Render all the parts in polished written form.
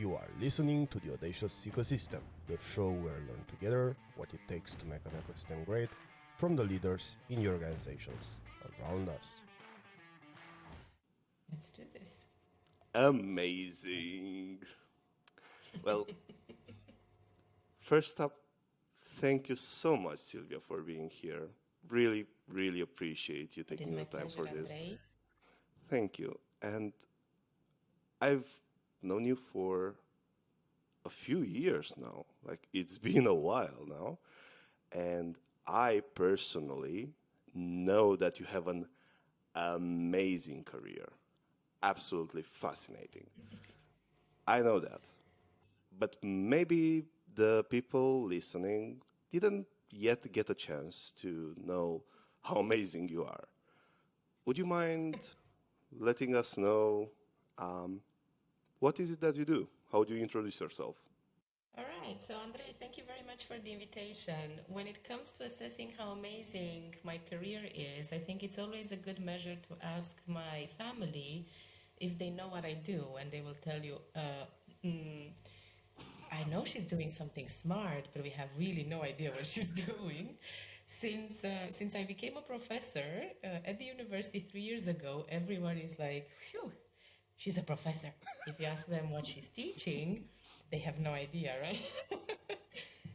You are listening to the Audacious Ecosystem, the show where we learn together what it takes to make an ecosystem great from the leaders in your organizations around us. Let's do this. Amazing. Well, first up, thank you so much, Silvia, for being here. Really, really appreciate you It is taking my the time pleasure, for this. Andrei. Thank you. And I've known you for a few years now. Like, it's been a while now. And I personally know that you have an amazing career. Absolutely fascinating. I know that. But maybe the people listening didn't yet get a chance to know how amazing you are. Would you mind letting us know um, what is it that you do? How do you introduce yourself? All right, so Andrei, thank you very much for the invitation. When it comes to assessing how amazing my career is, I think it's always a good measure to ask my family if they know what I do, and they will tell you, I know she's doing something smart, but we have really no idea what she's doing. Since I became a professor at the university 3 years ago, everyone is like, "Phew, she's a professor." If you ask them what she's teaching, they have no idea, right?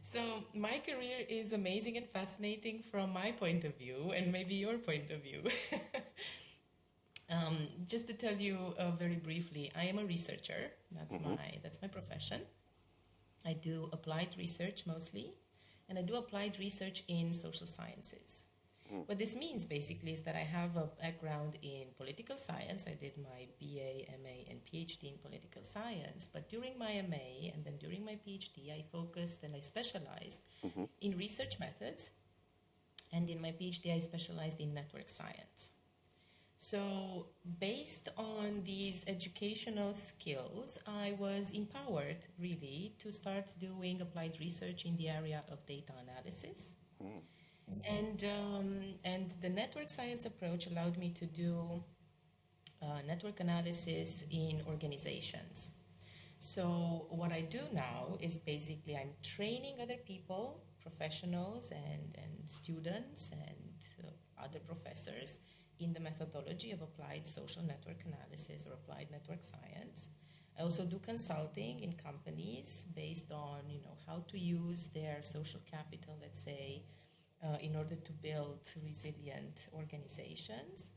So my career is amazing and fascinating from my point of view, and maybe your point of view. Just to tell you very briefly, I am a researcher. Hmm. That's my profession. I do applied research mostly, and I do applied research in social sciences. What this means basically is that I have a background in political science. I did my BA, MA, and PhD in political science. But during my MA and then during my PhD, I focused and I specialized Hmm. in research methods. And in my PhD, I specialized in network science. So, based on these educational skills, I was empowered really to start doing applied research in the area of data analysis. And the network science approach allowed me to do network analysis in organizations. So, what I do now is basically I'm training other people, professionals, and students, and other professors in the methodology of applied social network analysis or applied network science. I also do consulting in companies based on how to use their social capital, let's say, in order to build resilient organizations.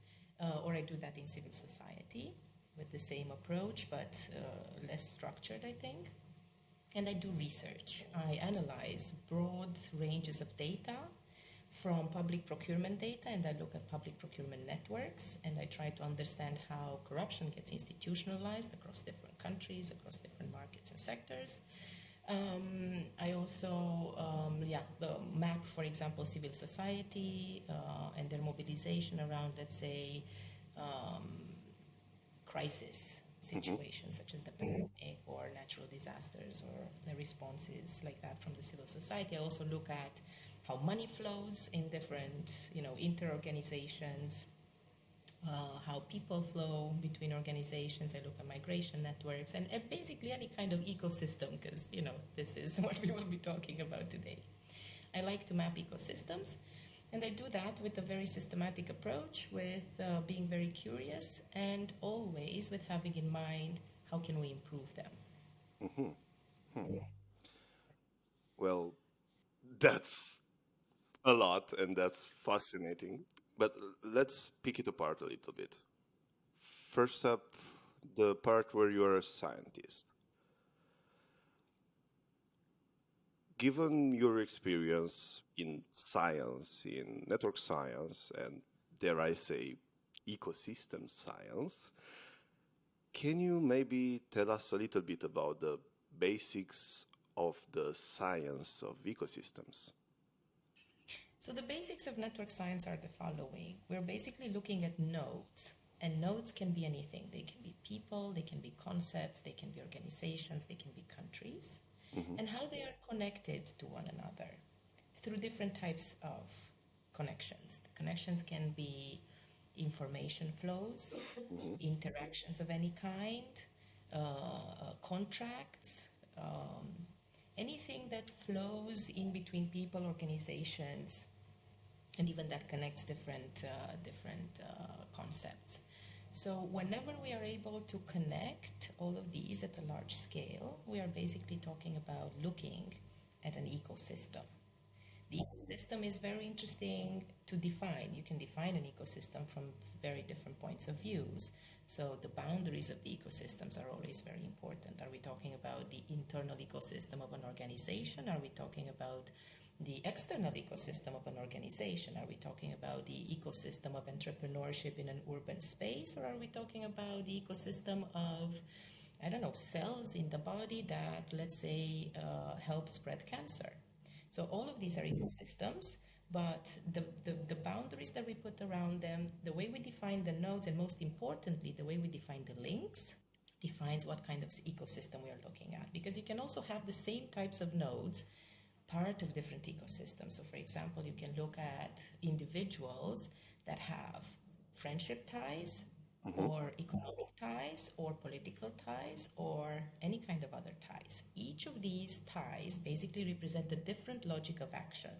Or I do that in civil society with the same approach, but less structured, I think. And I do research. I analyze broad ranges of data from public procurement data, and I look at public procurement networks, and I try to understand how corruption gets institutionalized across different countries, across different markets and sectors. I also, map, for example, civil society and their mobilization around, let's say, crisis Hmm. situations such as the pandemic or natural disasters or the responses like that from the civil society. I also look at how money flows in different, inter-organizations, how people flow between organizations. I look at migration networks and basically any kind of ecosystem because, this is what we will be talking about today. I like to map ecosystems, and I do that with a very systematic approach, with being very curious, and always with having in mind how can we improve them. Hmm. Well, that's a lot and that's fascinating. But let's pick it apart a little bit. First up, the part where you're a scientist. Given your experience in science, in network science, and dare I say, ecosystem science, can you maybe tell us a little bit about the basics of the science of ecosystems? So, the basics of network science are the following: we're basically looking at nodes. And nodes can be anything. They can be people, they can be concepts, they can be organizations, they can be countries, Hmm. and how they are connected to one another through different types of connections. The connections can be information flows, Hmm. interactions of any kind, contracts, anything that flows in between people, organizations, and even that connects different concepts. So whenever we are able to connect all of these at a large scale, we are basically talking about looking at an ecosystem. The ecosystem is very interesting to define. You can define an ecosystem from very different points of views. So the boundaries of the ecosystems are always very important. Are we talking about the internal ecosystem of an organization? Are we talking about the external ecosystem of an organization? Are we talking about the ecosystem of entrepreneurship in an urban space? Or are we talking about the ecosystem of, I don't know, cells in the body that, let's say, help spread cancer? So all of these are ecosystems, but the boundaries that we put around them, the way we define the nodes, and most importantly, the way we define the links, defines what kind of ecosystem we are looking at. Because you can also have the same types of nodes part of different ecosystems. So for example, you can look at individuals that have friendship ties, or economic ties, or political ties, or any kind of other ties. Each of these ties basically represent a different logic of action,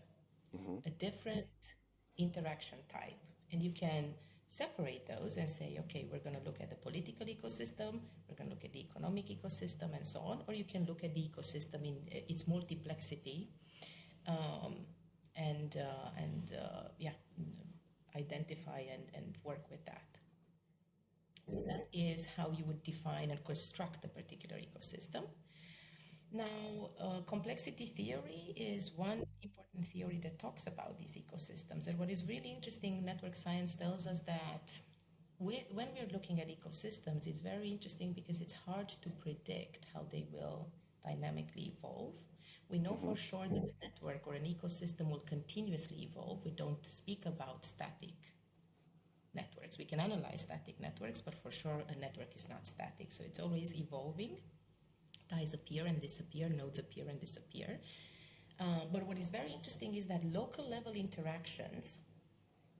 a different interaction type. And you can separate those and say, okay, we're going to look at the political ecosystem, we're going to look at the economic ecosystem, and so on. Or you can look at the ecosystem in its multiplexity, identify and work with that. So that is how you would define and construct a particular ecosystem. Now, complexity theory is one important theory that talks about these ecosystems. And what is really interesting, network science tells us that when we're looking at ecosystems, it's very interesting because it's hard to predict how they will dynamically evolve. We know for sure that a network or an ecosystem will continuously evolve. We don't speak about static networks. We can analyze static networks, but for sure a network is not static. So it's always evolving. Ties appear and disappear, nodes appear and disappear. But what is very interesting is that local level interactions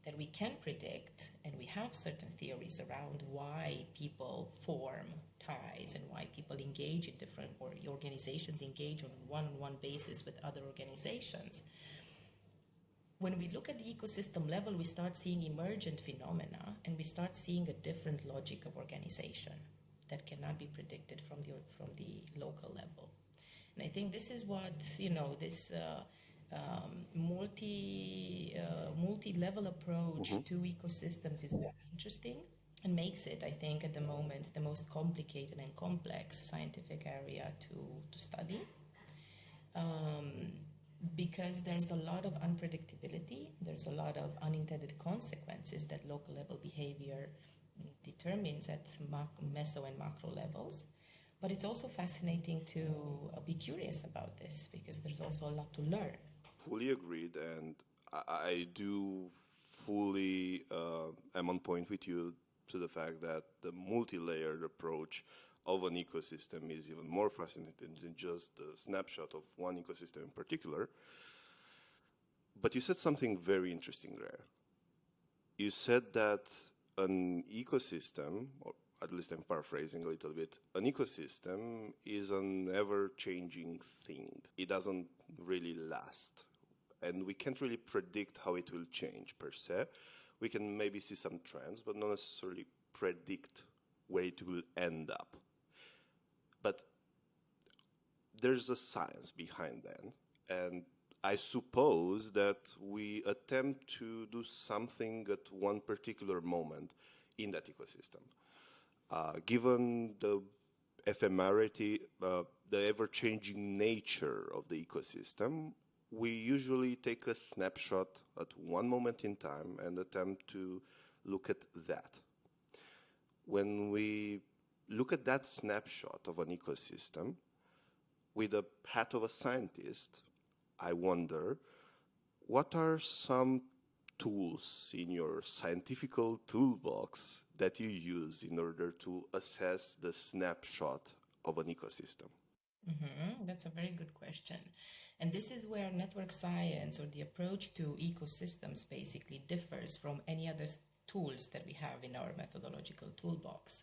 that we can predict, and we have certain theories around why people form ties and why people engage in different, or organizations engage on one-on-one basis with other organizations. When we look at the ecosystem level, we start seeing emergent phenomena, and we start seeing a different logic of organization that cannot be predicted from the local level. And I think this is what, this multi-level approach to ecosystems is very interesting, and makes it, I think, at the moment, the most complicated and complex scientific area to study. Because there's a lot of unpredictability, there's a lot of unintended consequences that local level behavior determines at meso and macro levels. But it's also fascinating to be curious about this, because there's also a lot to learn. Fully agreed, and I do fully am on point with you to the fact that the multi-layered approach of an ecosystem is even more fascinating than just the snapshot of one ecosystem in particular. But you said something very interesting there. You said that an ecosystem, or at least I'm paraphrasing a little bit, an ecosystem is an ever-changing thing. It doesn't really last. And we can't really predict how it will change per se. We can maybe see some trends, but not necessarily predict where it will end up. But there's a science behind that. And I suppose that we attempt to do something at one particular moment in that ecosystem. Given the ephemerity, the ever-changing nature of the ecosystem, we usually take a snapshot at one moment in time and attempt to look at that. When we look at that snapshot of an ecosystem with the hat of a scientist, I wonder, what are some tools in your scientific toolbox that you use in order to assess the snapshot of an ecosystem? That's a very good question. And this is where network science, or the approach to ecosystems, basically differs from any other tools that we have in our methodological toolbox.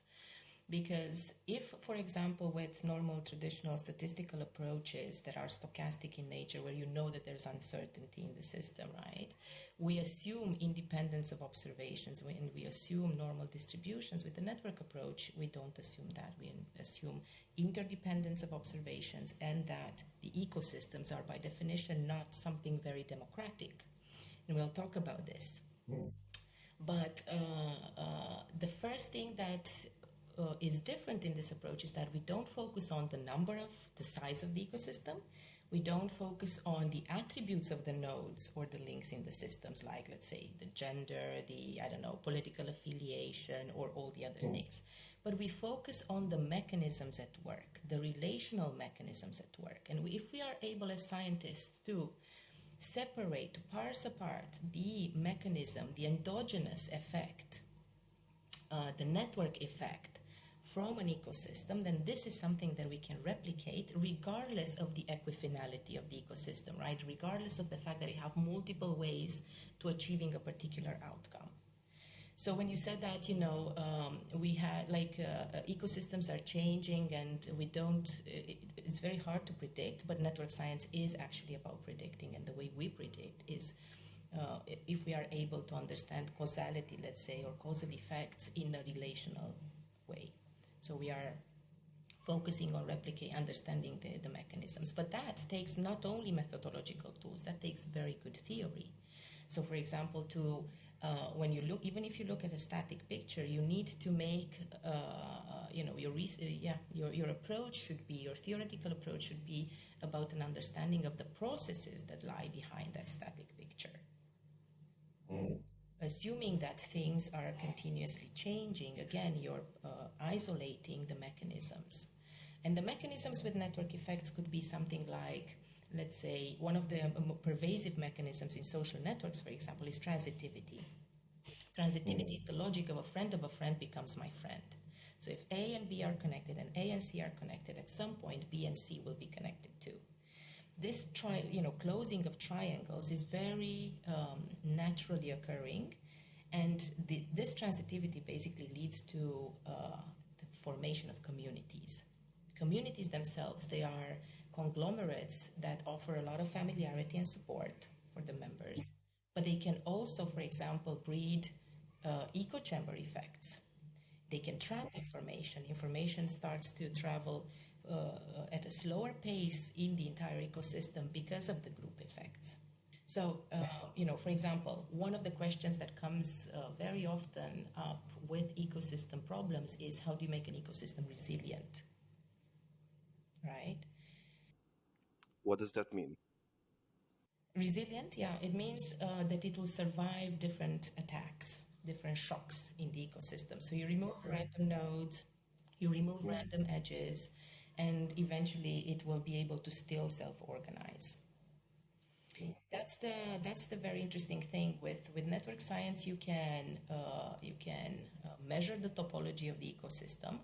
Because if, for example, with normal traditional statistical approaches that are stochastic in nature, where you know that there's uncertainty in the system, right? We assume independence of observations and we assume normal distributions. With the network approach, we don't assume that. We assume interdependence of observations and that the ecosystems are by definition not something very democratic. And we'll talk about this. But the first thing that is different in this approach is that we don't focus on the size of the ecosystem. We don't focus on the attributes of the nodes or the links in the systems, like, let's say, the gender, political affiliation, or all the other things. But we focus on the mechanisms at work, the relational mechanisms at work. And if we are able as scientists to separate, to parse apart the mechanism, the endogenous effect, the network effect from an ecosystem, then this is something that we can replicate regardless of the equifinality of the ecosystem, right? Regardless of the fact that you have multiple ways to achieving a particular outcome. So when you said that, we had ecosystems are changing and it's very hard to predict, but network science is actually about predicting. And the way we predict is if we are able to understand causality, let's say, or causal effects in a relational way. So we are focusing on understanding the mechanisms. But that takes not only methodological tools, that takes very good theory. So for example, when you look, even if you look at a static picture, you need to make, your approach should be, your theoretical approach should be about an understanding of the processes that lie behind that static picture. Assuming that things are continuously changing, again, you're isolating the mechanisms. And the mechanisms with network effects could be something like, let's say, one of the pervasive mechanisms in social networks, for example, is transitivity. Transitivity is the logic of a friend becomes my friend. So if A and B are connected and A and C are connected, at some point B and C will be connected too. This closing of triangles is very naturally occurring, and this transitivity basically leads to the formation of communities. Communities themselves, they are conglomerates that offer a lot of familiarity and support for the members, but they can also, for example, breed echo chamber effects. They can trap information. Information starts to travel at a slower pace in the entire ecosystem because of the group effects. So, for example, one of the questions that comes very often up with ecosystem problems is, how do you make an ecosystem resilient? Right? What does that mean? Resilient, yeah, it means that it will survive different attacks, different shocks in the ecosystem. So you remove random nodes, you remove random edges, and eventually it will be able to still self-organize. That's the very interesting thing with network science. You can measure the topology of the ecosystem,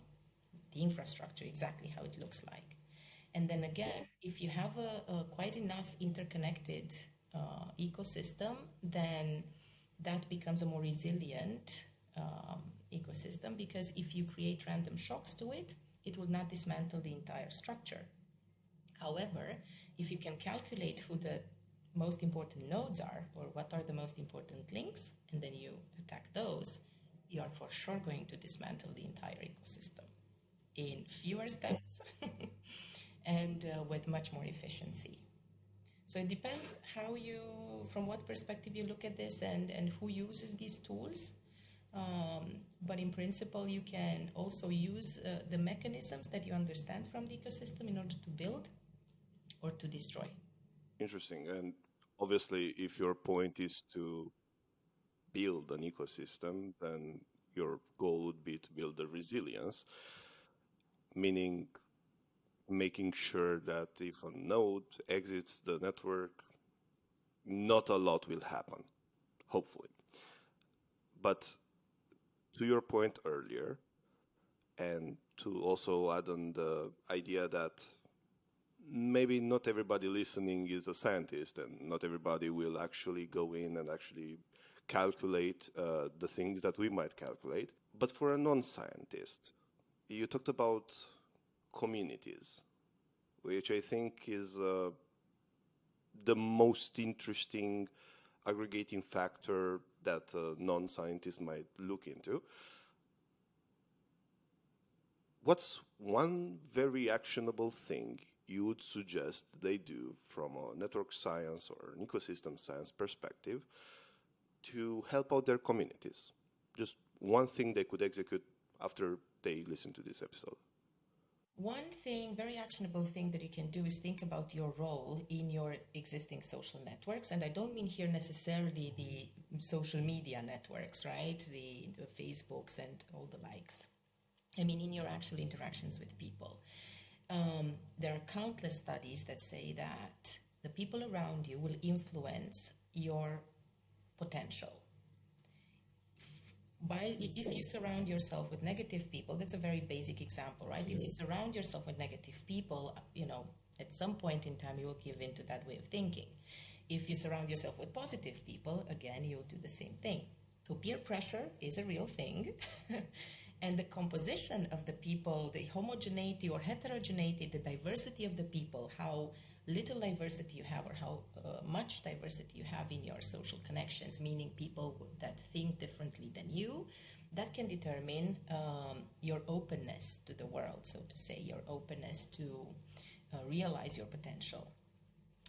the infrastructure, exactly how it looks like, and then again, if you have a quite enough interconnected ecosystem, then that becomes a more resilient ecosystem, because if you create random shocks to it, it will not dismantle the entire structure. However, if you can calculate who the most important nodes are, or what are the most important links, and then you attack those, you are for sure going to dismantle the entire ecosystem in fewer steps and with much more efficiency. So it depends from what perspective you look at this and who uses these tools. But in principle, you can also use the mechanisms that you understand from the ecosystem in order to build or to destroy. Interesting. And obviously, if your point is to build an ecosystem, then your goal would be to build the resilience, meaning making sure that if a node exits the network, not a lot will happen, hopefully. But to your point earlier, and to also add on the idea that maybe not everybody listening is a scientist, and not everybody will actually go in and actually calculate the things that we might calculate. But for a non-scientist, you talked about communities, which I think is the most interesting aggregating factor that non-scientists might look into. What's one very actionable thing you would suggest they do from a network science or an ecosystem science perspective to help out their communities? Just one thing they could execute after they listen to this episode. One thing, very actionable thing that you can do is think about your role in your existing social networks. And I don't mean here necessarily the social media networks, right? The Facebooks and all the likes. I mean, in your actual interactions with people. There are countless studies that say that the people around you will influence your potential. If you surround yourself with negative people, that's a very basic example, right? If you surround yourself with negative people, at some point in time you will give in to that way of thinking. If you surround yourself with positive people, again, you'll do the same thing. So peer pressure is a real thing. And the composition of the people, the homogeneity or heterogeneity, the diversity of the people, how little diversity you have or how much diversity you have in your social connections, meaning people that think differently than you, that can determine your openness to the world, so to say, your openness to realize your potential.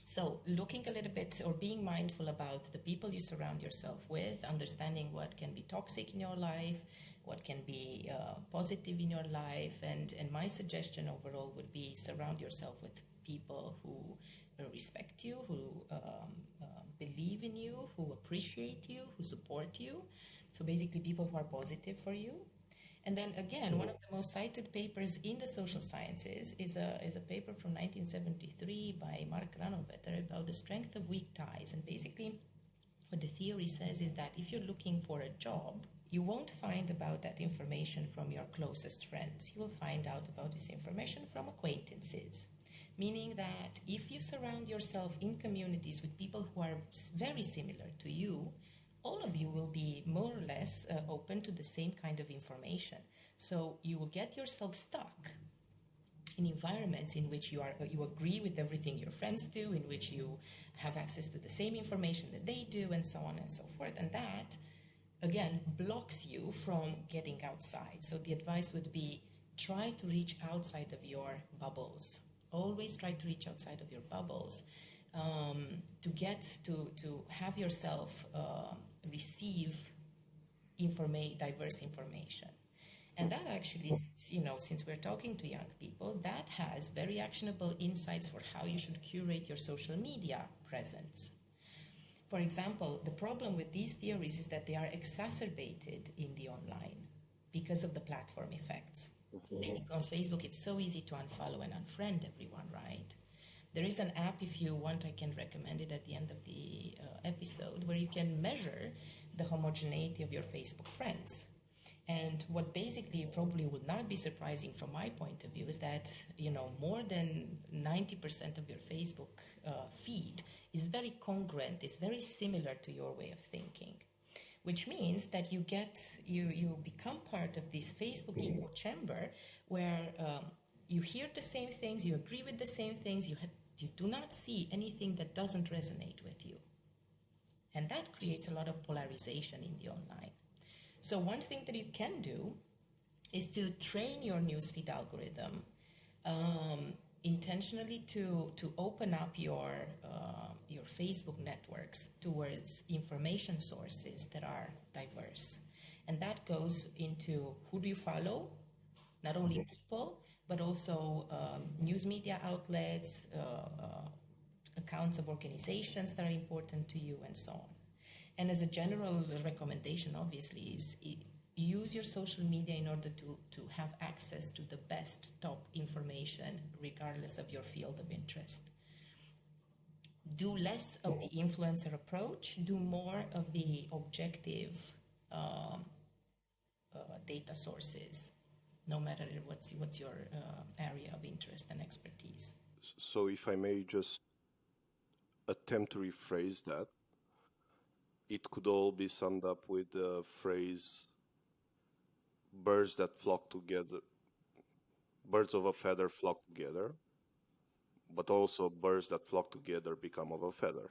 So looking a little bit or being mindful about the people you surround yourself with, understanding what can be toxic in your life, what can be positive in your life, and my suggestion overall would be surround yourself with people who respect you, who believe in you, who appreciate you, who support you. So basically people who are positive for you. And then again, one of the most cited papers in the social sciences is a paper from 1973 by Mark Granovetter about the strength of weak ties. And basically what the theory says is that if you're looking for a job, you won't find about that information from your closest friends. You will find out about this information from acquaintances. Meaning that if you surround yourself in communities with people who are very similar to you, all of you will be more or less open to the same kind of information. So you will get yourself stuck in environments in which you agree with everything your friends do, in which you have access to the same information that they do, and so on and so forth. And that, again, blocks you from getting outside. So the advice would be try to reach outside of your bubbles. Always try to reach outside of your bubbles to get to have yourself receive diverse information. And that actually, since we're talking to young people, that has very actionable insights for how you should curate your social media presence. For example, the problem with these theories is that they are exacerbated in the online because of the platform effects. On Facebook, it's so easy to unfollow and unfriend everyone, right? There is an app, if you want, I can recommend it at the end of the episode, where you can measure the homogeneity of your Facebook friends. And what basically probably would not be surprising from my point of view is that, more than 90% of your Facebook feed is very congruent, is very similar to your way of thinking. Which means that you become part of this Facebook echo chamber where you hear the same things, you agree with the same things, you do not see anything that doesn't resonate with you. And that creates a lot of polarization in the online. So one thing that you can do is to train your newsfeed algorithm intentionally to open up your Facebook networks towards information sources that are diverse. And that goes into who do you follow, not only people, but also news media outlets, accounts of organizations that are important to you, and so on. And as a general recommendation, obviously, is use your social media in order to have access to the best top information, regardless of your field of interest. Do less of the influencer approach, do more of the objective data sources, no matter what's your area of interest and expertise. So, if I may just attempt to rephrase that, it could all be summed up with the phrase birds that flock together birds of a feather flock together, but also birds that flock together become of a feather.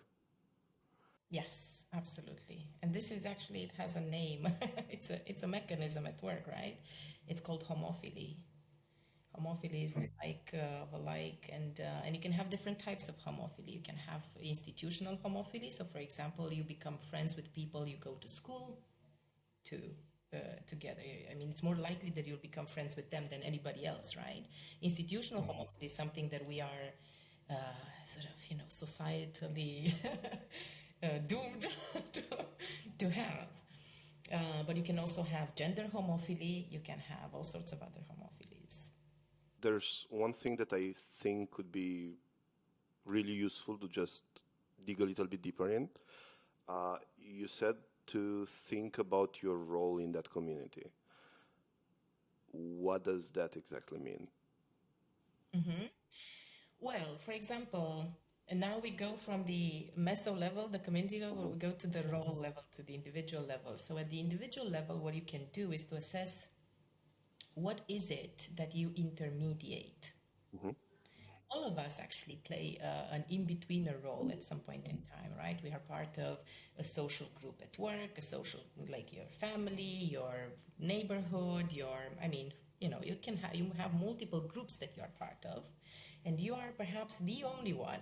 Yes, absolutely. And this is actually, it has a name. It's a mechanism at work, right? It's called homophily. Homophily is the like of a like, and you can have different types of homophily. You can have institutional homophily. So, for example, you become friends with people you go to school to together. I mean, it's more likely that you'll become friends with them than anybody else, right? Institutional homophily is something that we are sort of, societally doomed to, to have. But you can also have gender homophily. You can have all sorts of other homophilies. There's one thing that I think could be really useful to just dig a little bit deeper in. You said to think about your role in that community. What does that exactly mean? Well, for example, and now we go from the meso level, the community level, we go to the role level, to the individual level. So at the individual level, what you can do is to assess what is it that you intermediate. Mm-hmm. All of us actually play an in-betweener role at some point in time, right? We are part of a social group at work, a social, like your family, your neighborhood, I mean, you have multiple groups that you are part of, and you are perhaps the only one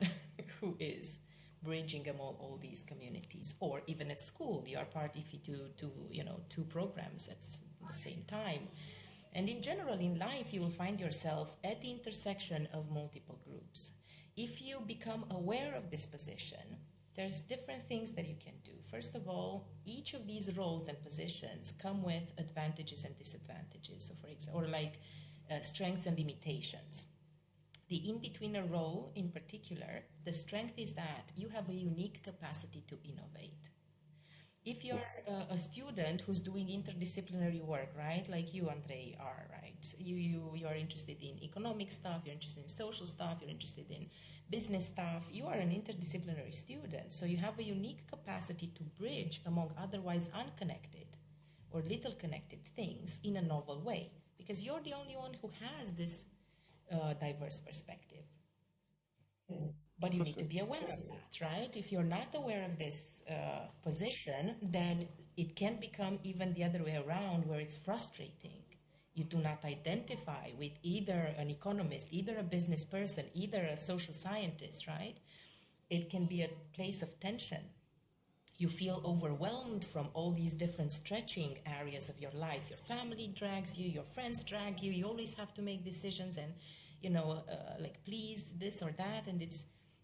who is bridging among all these communities. Or even at school, you are part, if you do two programs at the same time. And in general, in life, you will find yourself at the intersection of multiple groups. If you become aware of this position, there's different things that you can do. First of all, each of these roles and positions come with advantages and disadvantages. So, for example, or like strengths and limitations. The in-betweener role, in particular, the strength is that you have a unique capacity to innovate. If you're a student who's doing interdisciplinary work, right, like you, Andre, are, right, you are interested in economic stuff, you're interested in social stuff, you're interested in business stuff, you are an interdisciplinary student, so you have a unique capacity to bridge among otherwise unconnected or little connected things in a novel way, because you're the only one who has this diverse perspective. But you need to Interesting. be aware of that, right? If you're not aware of this position, then it can become even the other way around, where it's frustrating. You do not identify with either an economist, either a business person, either a social scientist, right? It can be a place of tension. You feel overwhelmed from all these different stretching areas of your life. Your family drags you, your friends drag you. You always have to make decisions and, like please this or that. And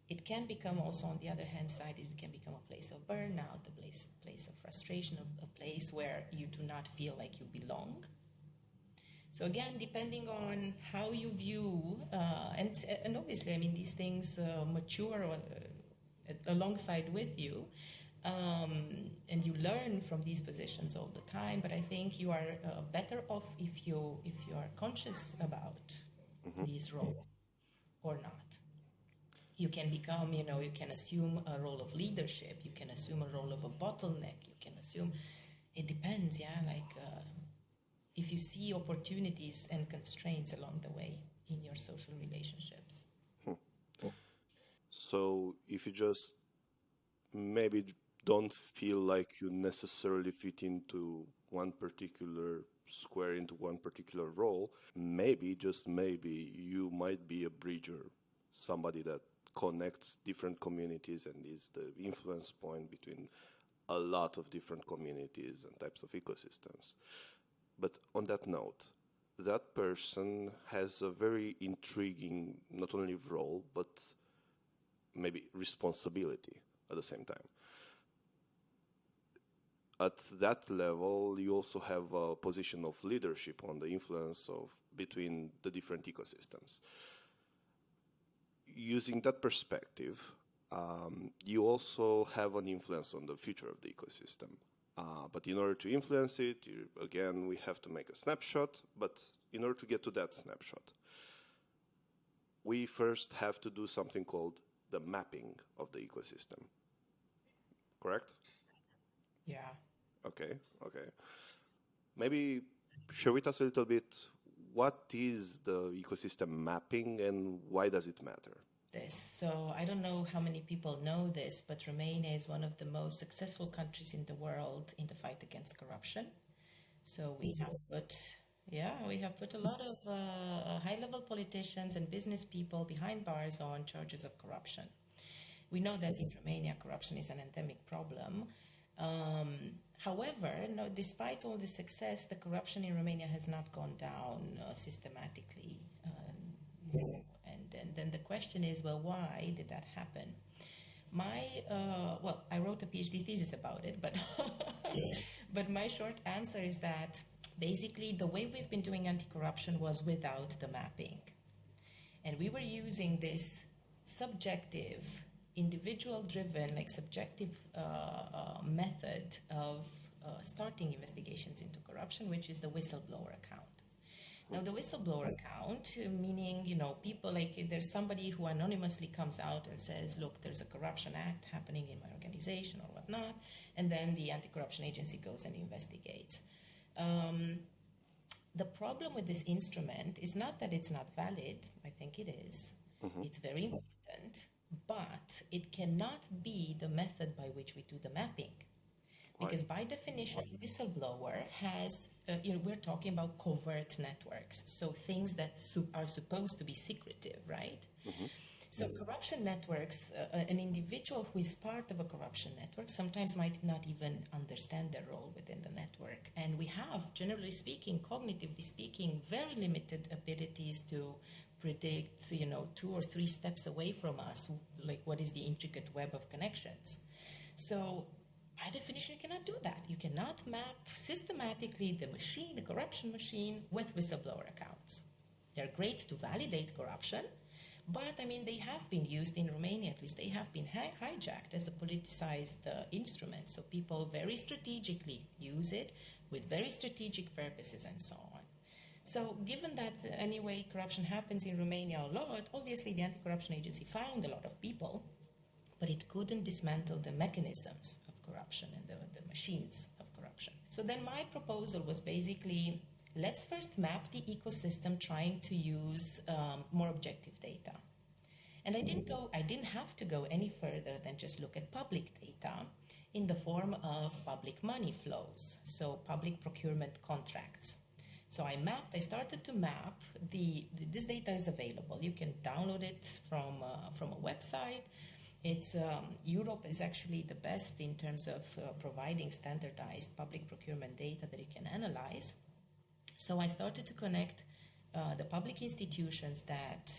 it can become also, on the other hand side, it can become a place of burnout, a place of frustration, a place where you do not feel like you belong. So again, depending on how you view, and obviously, I mean, these things mature alongside with you, and you learn from these positions all the time. But I think you are better off if you are conscious about Mm-hmm. these roles or not. You can become, you can assume a role of leadership. You can assume a role of a bottleneck. You can assume. It depends, yeah. Like if you see opportunities and constraints along the way in your social relationships. Hmm. So if you just maybe don't feel like you necessarily fit into one particular square, into one particular role, maybe, just maybe, you might be a bridger, somebody that connects different communities and is the influence point between a lot of different communities and types of ecosystems. But on that note, that person has a very intriguing, not only role, but maybe responsibility at the same time. At that level, you also have a position of leadership on the influence of between the different ecosystems. Using that perspective, you also have an influence on the future of the ecosystem. But in order to influence it, again, we have to make a snapshot. But in order to get to that snapshot, we first have to do something called the mapping of the ecosystem. Correct? Yeah. Okay, okay. Maybe share with us a little bit what is the ecosystem mapping and why does it matter? So I don't know how many people know this, but Romania is one of the most successful countries in the world in the fight against corruption. So we have put a lot of high-level politicians and business people behind bars on charges of corruption. We know that in Romania, corruption is an endemic problem. However, no, despite all the success, the corruption in Romania has not gone down systematically. And then the question is, well, why did that happen? I wrote a PhD thesis about it, but but my short answer is that basically the way we've been doing anti-corruption was without the mapping, and we were using this subjective, individual-driven, like subjective method of starting investigations into corruption, which is the whistleblower account. Now, the whistleblower account, meaning, people like there's somebody who anonymously comes out and says, look, there's a corruption act happening in my organization or whatnot, and then the anti-corruption agency goes and investigates. The problem with this instrument is not that it's not valid. I think it is. Mm-hmm. It's very important, but it cannot be the method by which we do the mapping. Because by definition, whistleblower has, we're talking about covert networks, so things that are supposed to be secretive, right? Mm-hmm. So corruption networks, an individual who is part of a corruption network sometimes might not even understand their role within the network. And we have, generally speaking, cognitively speaking, very limited abilities to predict, 2 or 3 steps away from us, like what is the intricate web of connections. So by definition, you cannot do that. You cannot map systematically the corruption machine with whistleblower accounts. They're great to validate corruption, but they have been used in Romania, at least they have been hijacked as a politicized instrument. So people very strategically use it with very strategic purposes and so on. So given that anyway corruption happens in Romania a lot, obviously the anti-corruption agency found a lot of people, but it couldn't dismantle the mechanisms of corruption and the machines of corruption. So then my proposal was basically, let's first map the ecosystem trying to use more objective data. And I didn't have to go any further than just look at public data in the form of public money flows, so public procurement contracts. So I started to map this data is available. You can download it from a website. Europe is actually the best in terms of providing standardized public procurement data that you can analyze. So I started to connect the public institutions that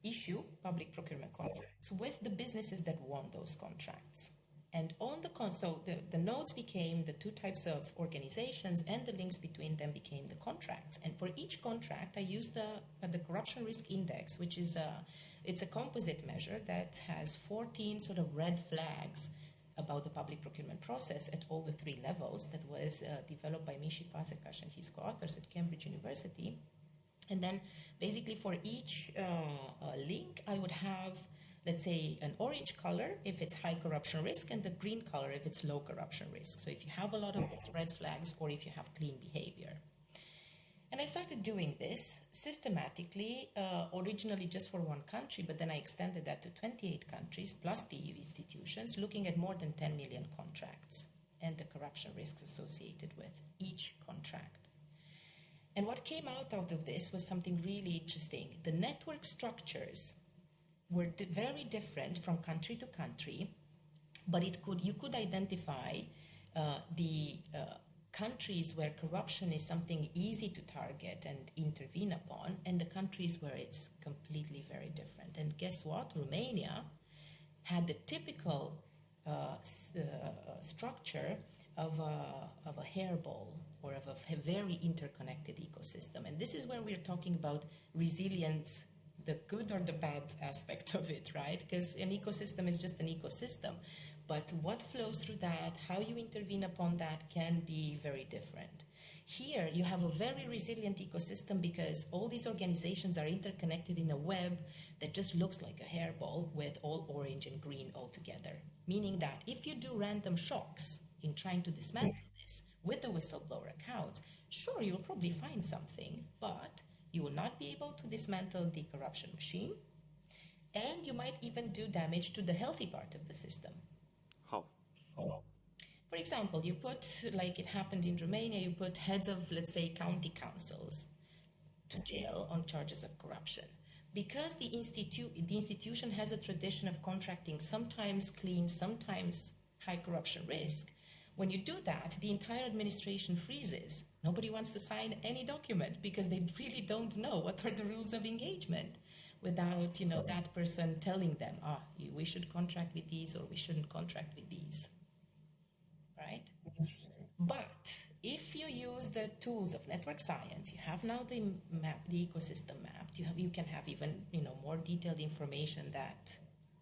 issue public procurement contracts with the businesses that won those contracts. And the nodes became the 2 types of organizations, and the links between them became the contracts. And for each contract, I used the corruption risk index, which is it's a composite measure that has 14 sort of red flags about the public procurement process at all the 3 levels, that was developed by Mishi Fazekas and his co-authors at Cambridge University. And then basically for each link, I would have, let's say, an orange color if it's high corruption risk, and the green color if it's low corruption risk. So if you have a lot of these red flags, or if you have clean behavior. And I started doing this systematically, originally just for 1 country, but then I extended that to 28 countries, plus the EU institutions, looking at more than 10 million contracts and the corruption risks associated with each contract. And what came out of this was something really interesting. The network structures were very different from country to country, but you could identify the countries where corruption is something easy to target and intervene upon, and the countries where it's completely very different. And guess what? Romania had the typical structure of a hairball, or of a very interconnected ecosystem. And this is where we're talking about resilience, the good or the bad aspect of it, right? Because an ecosystem is just an ecosystem. But what flows through that, how you intervene upon that, can be very different. Here, you have a very resilient ecosystem because all these organizations are interconnected in a web that just looks like a hairball with all orange and green all together. Meaning that if you do random shocks in trying to dismantle this with the whistleblower accounts, Sure, you'll probably find something, but you will not be able to dismantle the corruption machine, and you might even do damage to the healthy part of the system. How? For example, you put, like it happened in Romania, you put heads of, let's say, county councils to jail on charges of corruption. Because the institution has a tradition of contracting sometimes clean, sometimes high corruption risk, when you do that, the entire administration freezes. Nobody wants to sign any document because they really don't know what are the rules of engagement without, that person telling them, we should contract with these or we shouldn't contract with these, right? But if you use the tools of network science, you have now the ecosystem mapped. You can have even more detailed information that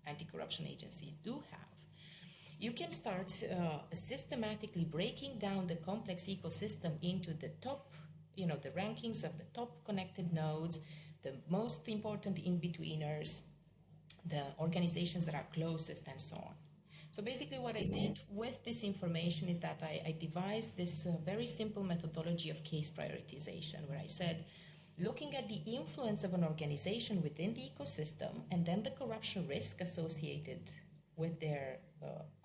anti-corruption agencies do have. You can start systematically breaking down the complex ecosystem into the top, the rankings of the top connected nodes, the most important in-betweeners, the organizations that are closest, and so on. So basically what I did with this information is that I devised this very simple methodology of case prioritization, where I said, looking at the influence of an organization within the ecosystem and then the corruption risk associated with their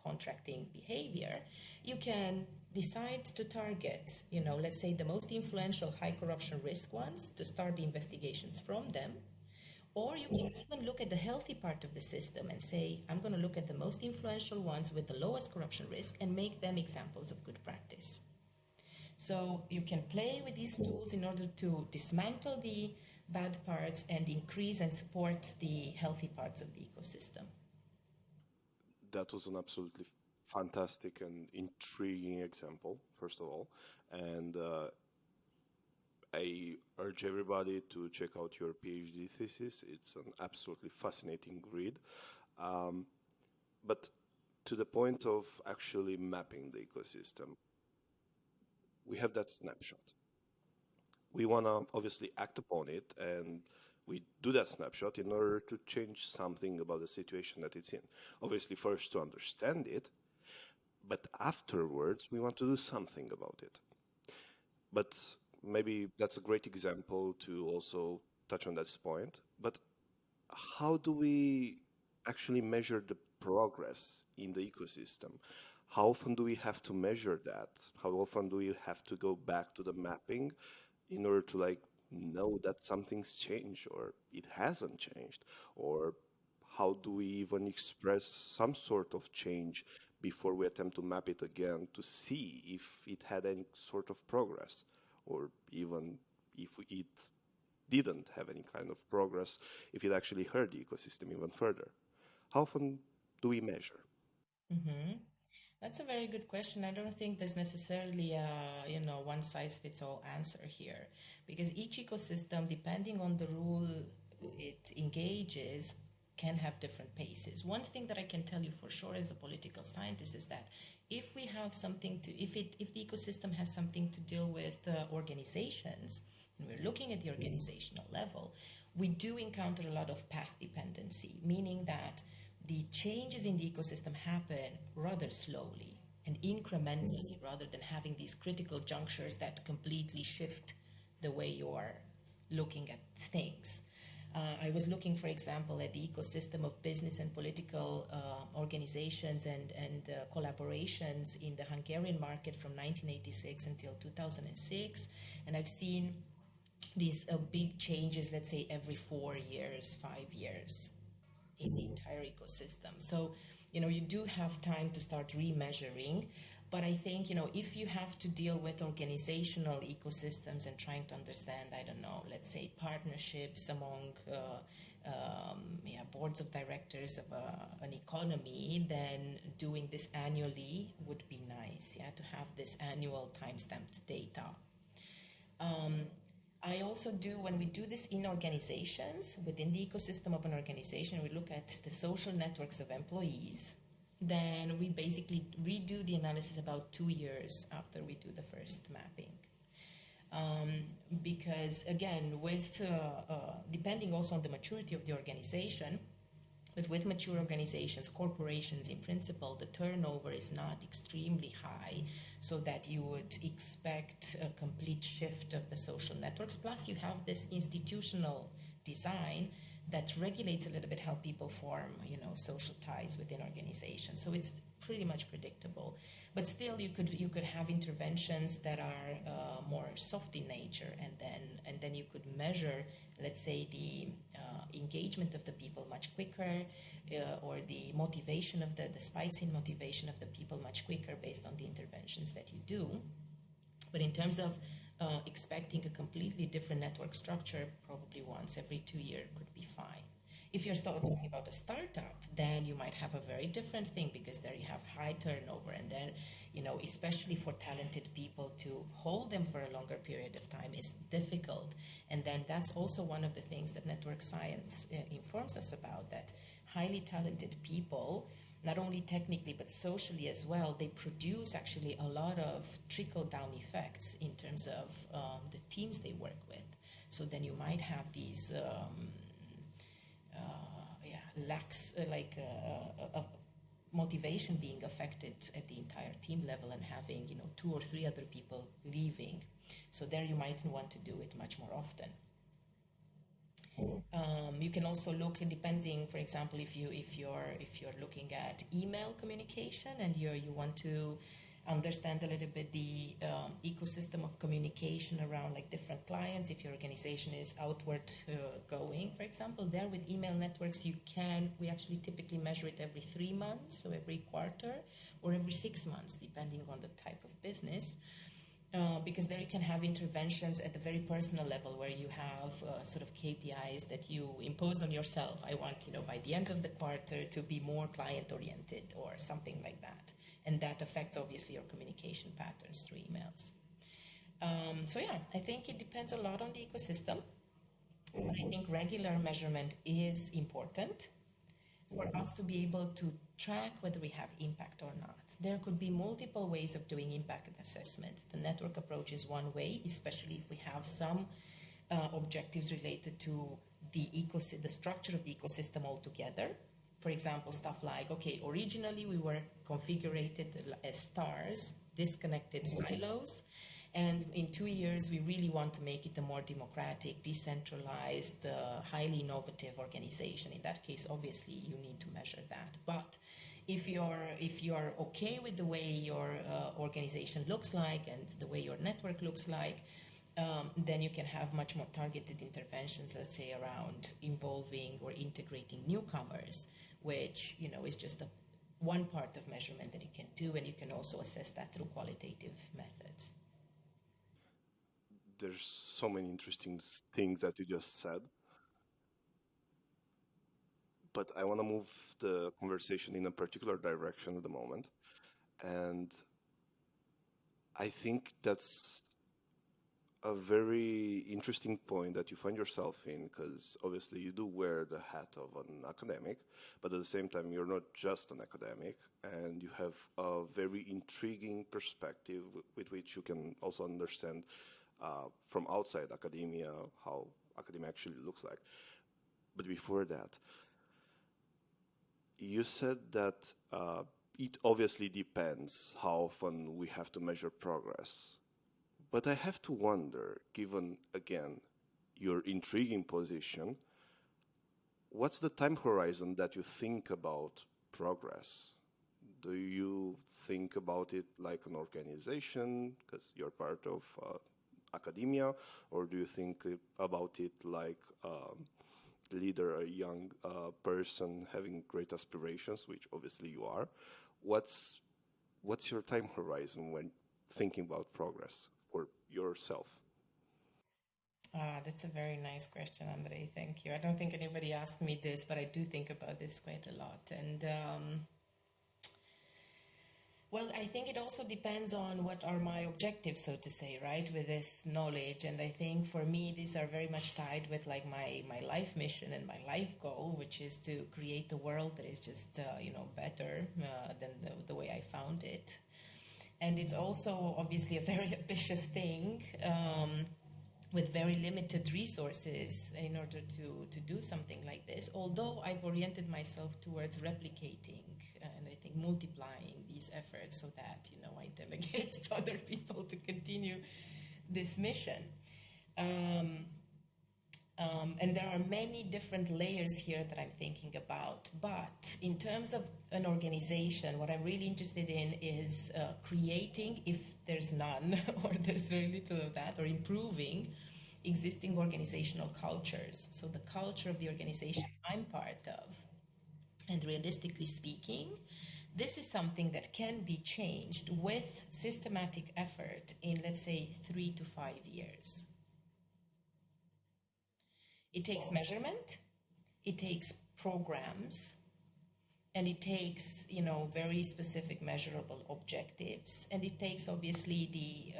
contracting behavior, you can decide to target, let's say the most influential high corruption risk ones to start the investigations from them. Or you can even look at the healthy part of the system and say, I'm going to look at the most influential ones with the lowest corruption risk and make them examples of good practice. So you can play with these tools in order to dismantle the bad parts and increase and support the healthy parts of the ecosystem. That was an absolutely fantastic and intriguing example, first of all. And I urge everybody to check out your PhD thesis. It's an absolutely fascinating read. But to the point of actually mapping the ecosystem, we have that snapshot. We want to obviously act upon it, and we do that snapshot in order to change something about the situation that it's in. Obviously, first to understand it, but afterwards, we want to do something about it. But maybe that's a great example to also touch on this point. But how do we actually measure the progress in the ecosystem? How often do we have to measure that? How often do we have to go back to the mapping in order to know that something's changed or it hasn't changed? Or how do we even express some sort of change before we attempt to map it again to see if it had any sort of progress? Or even if it didn't have any kind of progress, if it actually hurt the ecosystem even further. How often do we measure? Mm-hmm. That's a very good question. I don't think there's necessarily a one size fits all answer here, because each ecosystem, depending on the rule it engages, can have different paces. One thing that I can tell you for sure as a political scientist is that if we have something to, if the ecosystem has something to deal with organizations, and we're looking at the organizational level, we do encounter a lot of path dependency, meaning that the changes in the ecosystem happen rather slowly and incrementally rather than having these critical junctures that completely shift the way you are looking at things. I was looking, for example, at the ecosystem of business and political organizations and collaborations in the Hungarian market from 1986 until 2006. And I've seen these big changes, let's say every 4 years, 5 years in the entire ecosystem. So, you do have time to start remeasuring. But I think, if you have to deal with organizational ecosystems and trying to understand, I don't know, let's say partnerships among boards of directors of an economy, then doing this annually would be nice, to have this annual time-stamped data. I also do, when we do this in organizations, within the ecosystem of an organization, we look at the social networks of employees. Then we basically redo the analysis about 2 years after we do the first mapping. Because again, with depending also on the maturity of the organization, but with mature organizations, corporations in principle, the turnover is not extremely high. so that you would expect a complete shift of the social networks. Plus, you have this institutional design that regulates a little bit how people form, social ties within organizations. So it's pretty much predictable. But still, you could have interventions that are more soft in nature, and then you could measure, let's say, the engagement of the people much quicker, or the motivation of the spikes in motivation of the people much quicker based on the interventions that you do. But in terms of expecting a completely different network structure, probably once every 2 years could be fine. If you're talking about a startup, then you might have a very different thing, because there you have high turnover, and then, especially for talented people, to hold them for a longer period of time is difficult. And then that's also one of the things that network science informs us about, that highly talented people, not only technically but socially as well, they produce actually a lot of trickle-down effects in terms of the teams they work with. So then you might have these lacks, motivation being affected at the entire team level, and having 2 or 3 other people leaving. So there you might want to do it much more often. You can also look, depending, for example, if you're looking at email communication, and you want to understand a little bit the ecosystem of communication around different clients. If your organization is outward going, for example, there with email networks, we actually typically measure it every 3 months, so every quarter, or every 6 months, depending on the type of business. Because there you can have interventions at the very personal level, where you have sort of KPIs that you impose on yourself. I want, by the end of the quarter to be more client-oriented, or something like that. And that affects, obviously, your communication patterns through emails. I think it depends a lot on the ecosystem. I think regular measurement is important for us to be able to track whether we have impact or not. There could be multiple ways of doing impact assessment. The network approach is one way, especially if we have some objectives related to the structure of the ecosystem altogether. For example, stuff like, okay, originally we were configured as stars, disconnected silos, and in 2 years we really want to make it a more democratic, decentralized, highly innovative organization. In that case, obviously, you need to measure that. But if you're okay with the way your organization looks like and the way your network looks like, then you can have much more targeted interventions, let's say around involving or integrating newcomers, which is just one part of measurement that you can do, and you can also assess that through qualitative methods. There's so many interesting things that you just said, but I want to move the conversation in a particular direction at the moment, and I think that's a very interesting point that you find yourself in, because obviously you do wear the hat of an academic, but at the same time you're not just an academic, and you have a very intriguing perspective with which you can also understand from outside academia how academia actually looks like. But before that, you said that it obviously depends how often we have to measure progress. But I have to wonder, given, again, your intriguing position, what's the time horizon that you think about progress? Do you think about it like an organization, because you're part of academia, or do you think about it like a leader, a young person having great aspirations, which obviously you are? What's your time horizon when thinking about progress for yourself? That's a very nice question, Andrei. Thank you. I don't think anybody asked me this, but I do think about this quite a lot. And well, I think it also depends on what are my objectives, so to say, right, with this knowledge. And I think for me, these are very much tied with my life mission and my life goal, which is to create a world that is just, better than the way I found it. And it's also obviously a very ambitious thing, with very limited resources in order to do something like this. Although I've oriented myself towards replicating and I think multiplying the these efforts so that, I delegate to other people to continue this mission. And there are many different layers here that I'm thinking about. But in terms of an organization, what I'm really interested in is creating, if there's none or there's very little of that, or improving existing organizational cultures. So the culture of the organization I'm part of. And realistically speaking, this is something that can be changed with systematic effort in, let's say, 3 to 5 years. It takes measurement, it takes programs, and it takes, very specific measurable objectives, and it takes obviously the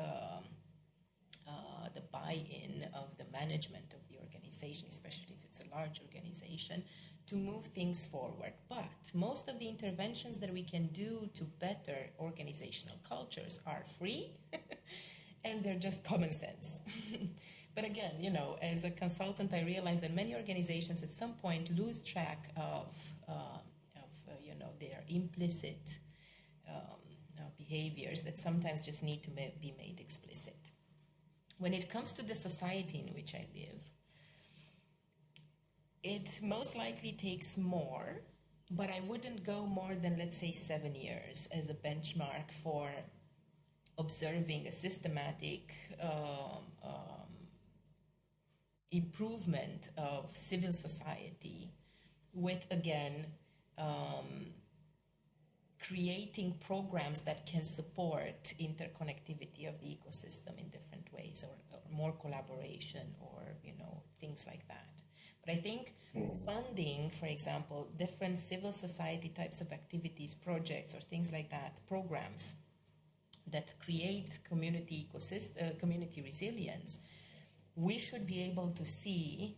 buy-in of the management of the organization, especially if it's a large organization, to move things forward. But most of the interventions that we can do to better organizational cultures are free and they're just common sense. But again, as a consultant, I realize that many organizations at some point lose track of their implicit behaviors that sometimes just need to be made explicit. When it comes to the society in which I live, it most likely takes more, but I wouldn't go more than, let's say, 7 years as a benchmark for observing a systematic improvement of civil society with, again, creating programs that can support interconnectivity of the ecosystem in different ways, or more collaboration, or things like that. But I think funding, for example, different civil society types of activities, projects, or things like that, programs that create community ecosystem, community resilience, we should be able to see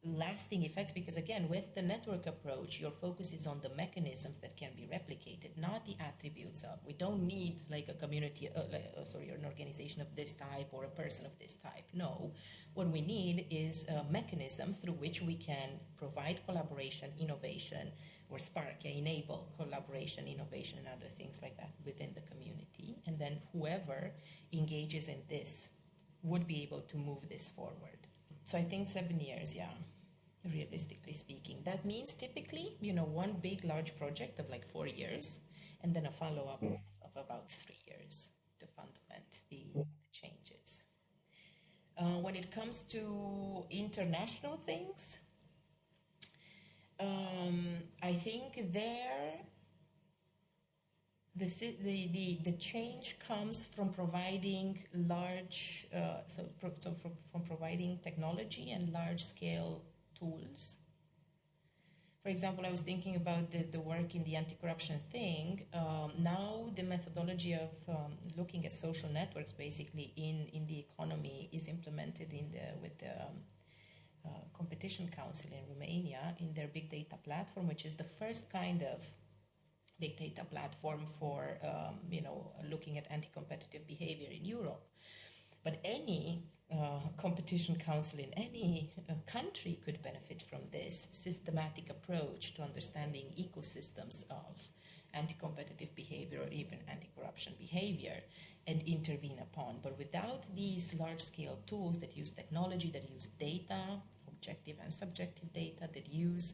lasting effects, because again, with the network approach, your focus is on the mechanisms that can be replicated, not the attributes of. We don't need like a community, an organization of this type or a person of this type. No, what we need is a mechanism through which we can provide collaboration, innovation, or spark, enable collaboration, innovation, and other things like that within the community. And then whoever engages in this would be able to move this forward. So I think 7 years, yeah, realistically speaking. That means typically, one big, large project of like 4 years, and then a follow-up of about 3 years to fundament the changes. When it comes to international things, I think there the change comes from providing large, from providing technology and large-scale tools. For example, I was thinking about the work in the anti-corruption thing. Now the methodology of looking at social networks basically in the economy is implemented with the Competition Council in Romania in their big data platform, which is the first kind of big data platform for looking at anti-competitive behavior in Europe. But any competition council in any country could benefit from this systematic approach to understanding ecosystems of anti-competitive behavior or even anti-corruption behavior and intervene upon. But without these large-scale tools that use technology, that use data, objective and subjective data, that use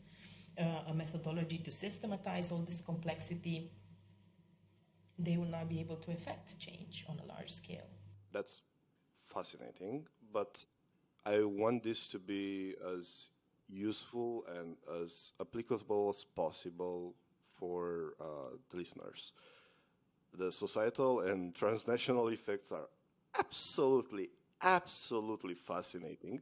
a methodology to systematize all this complexity, they will not be able to effect change on a large scale. That's fascinating, but I want this to be as useful and as applicable as possible for the listeners. The societal and transnational effects are absolutely fascinating,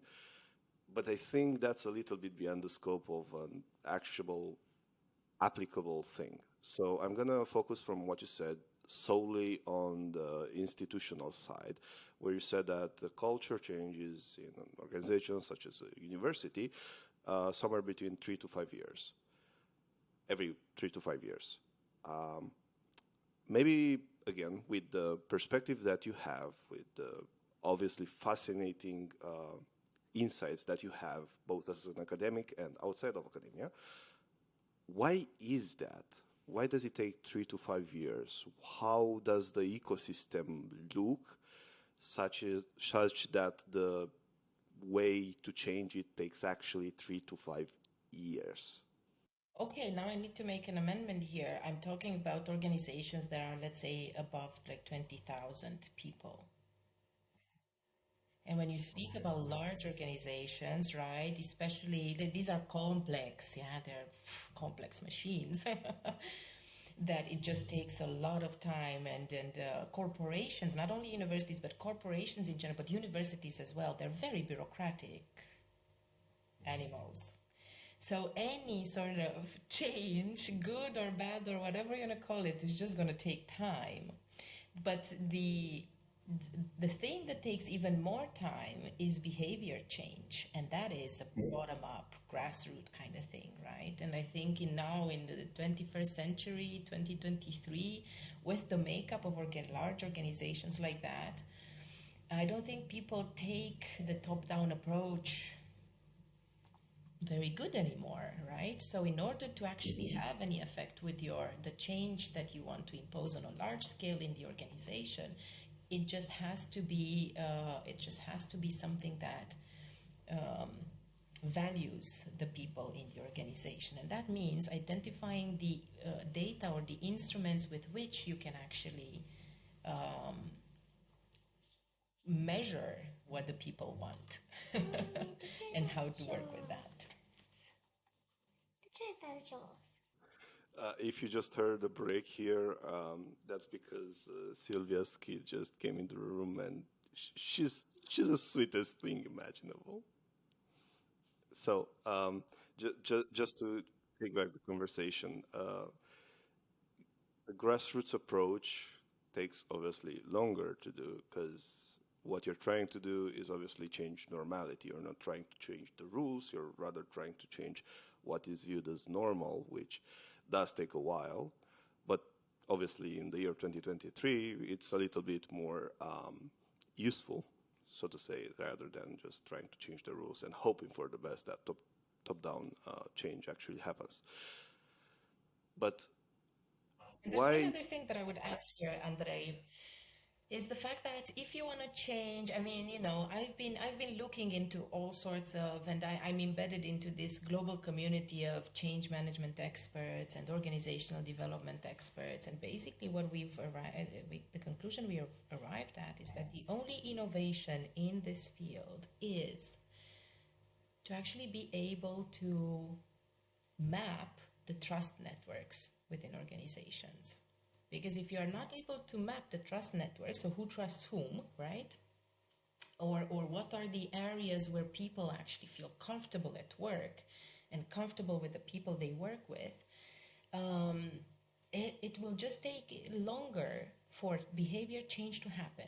but I think that's a little bit beyond the scope of an actual applicable thing. So I'm going to focus from what you said solely on the institutional side, where you said that the culture changes in an organization such as a university somewhere between 3 to 5 years, every 3 to 5 years. Maybe, again, with the perspective that you have, with the obviously fascinating insights that you have, both as an academic and outside of academia, why is that? why does it take 3 to 5 years? How does the ecosystem look such that the way to change it takes actually 3 to 5 years? Okay, now I need to make an amendment here. I'm talking about organizations that are, let's say, above like 20,000 people. And when you speak about large organizations, right, especially these are complex, yeah, they're complex machines, that it just takes a lot of time. And corporations, not only universities, but corporations in general, but universities as well, they're very bureaucratic animals. So any sort of change, good or bad or whatever you're gonna call it, is just gonna take time. But the thing that takes even more time is behavior change, and that is a bottom up, grassroots kind of thing, right? And I think now in the 21st century, 2023, with the makeup of large organizations like that, I don't think people take the top down approach very good anymore, right? So in order to actually have any effect with the change that you want to impose on a large scale in the organization, it just has to be something that values the people in the organization, and that means identifying the data or the instruments with which you can actually measure what the people want and how to work with that. If you just heard a break here, that's because Silvia's kid just came into the room, and she's the sweetest thing imaginable. So just to take back the conversation, the grassroots approach takes obviously longer to do because what you're trying to do is obviously change normality. You're not trying to change the rules, you're rather trying to change what is viewed as normal, which does take a while. But obviously, in the year 2023, it's a little bit more useful, so to say, rather than just trying to change the rules and hoping for the best that top-down change actually happens. But And there's one why? other thing that I would add here, Andrei, is the fact that if you want to change, I mean, I've been looking into all sorts of, and I'm embedded into this global community of change management experts and organizational development experts, and basically what the conclusion we have arrived at is that the only innovation in this field is to actually be able to map the trust networks within organizations. Because if you are not able to map the trust network, so who trusts whom, right? Or what are the areas where people actually feel comfortable at work and comfortable with the people they work with, it will just take longer for behavior change to happen.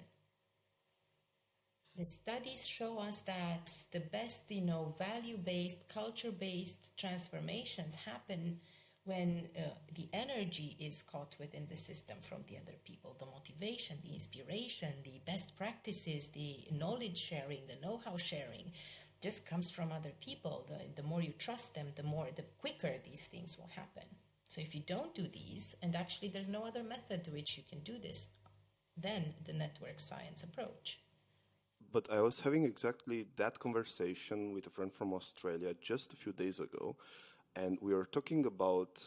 The studies show us that the best, value-based, culture-based transformations happen when the energy is caught within the system from the other people, the motivation, the inspiration, the best practices, the knowledge sharing, the know-how sharing just comes from other people. The more you trust them, the quicker these things will happen. So if you don't do these, and actually there's no other method to which you can do this, then the network science approach. But I was having exactly that conversation with a friend from Australia just a few days ago, and we were talking about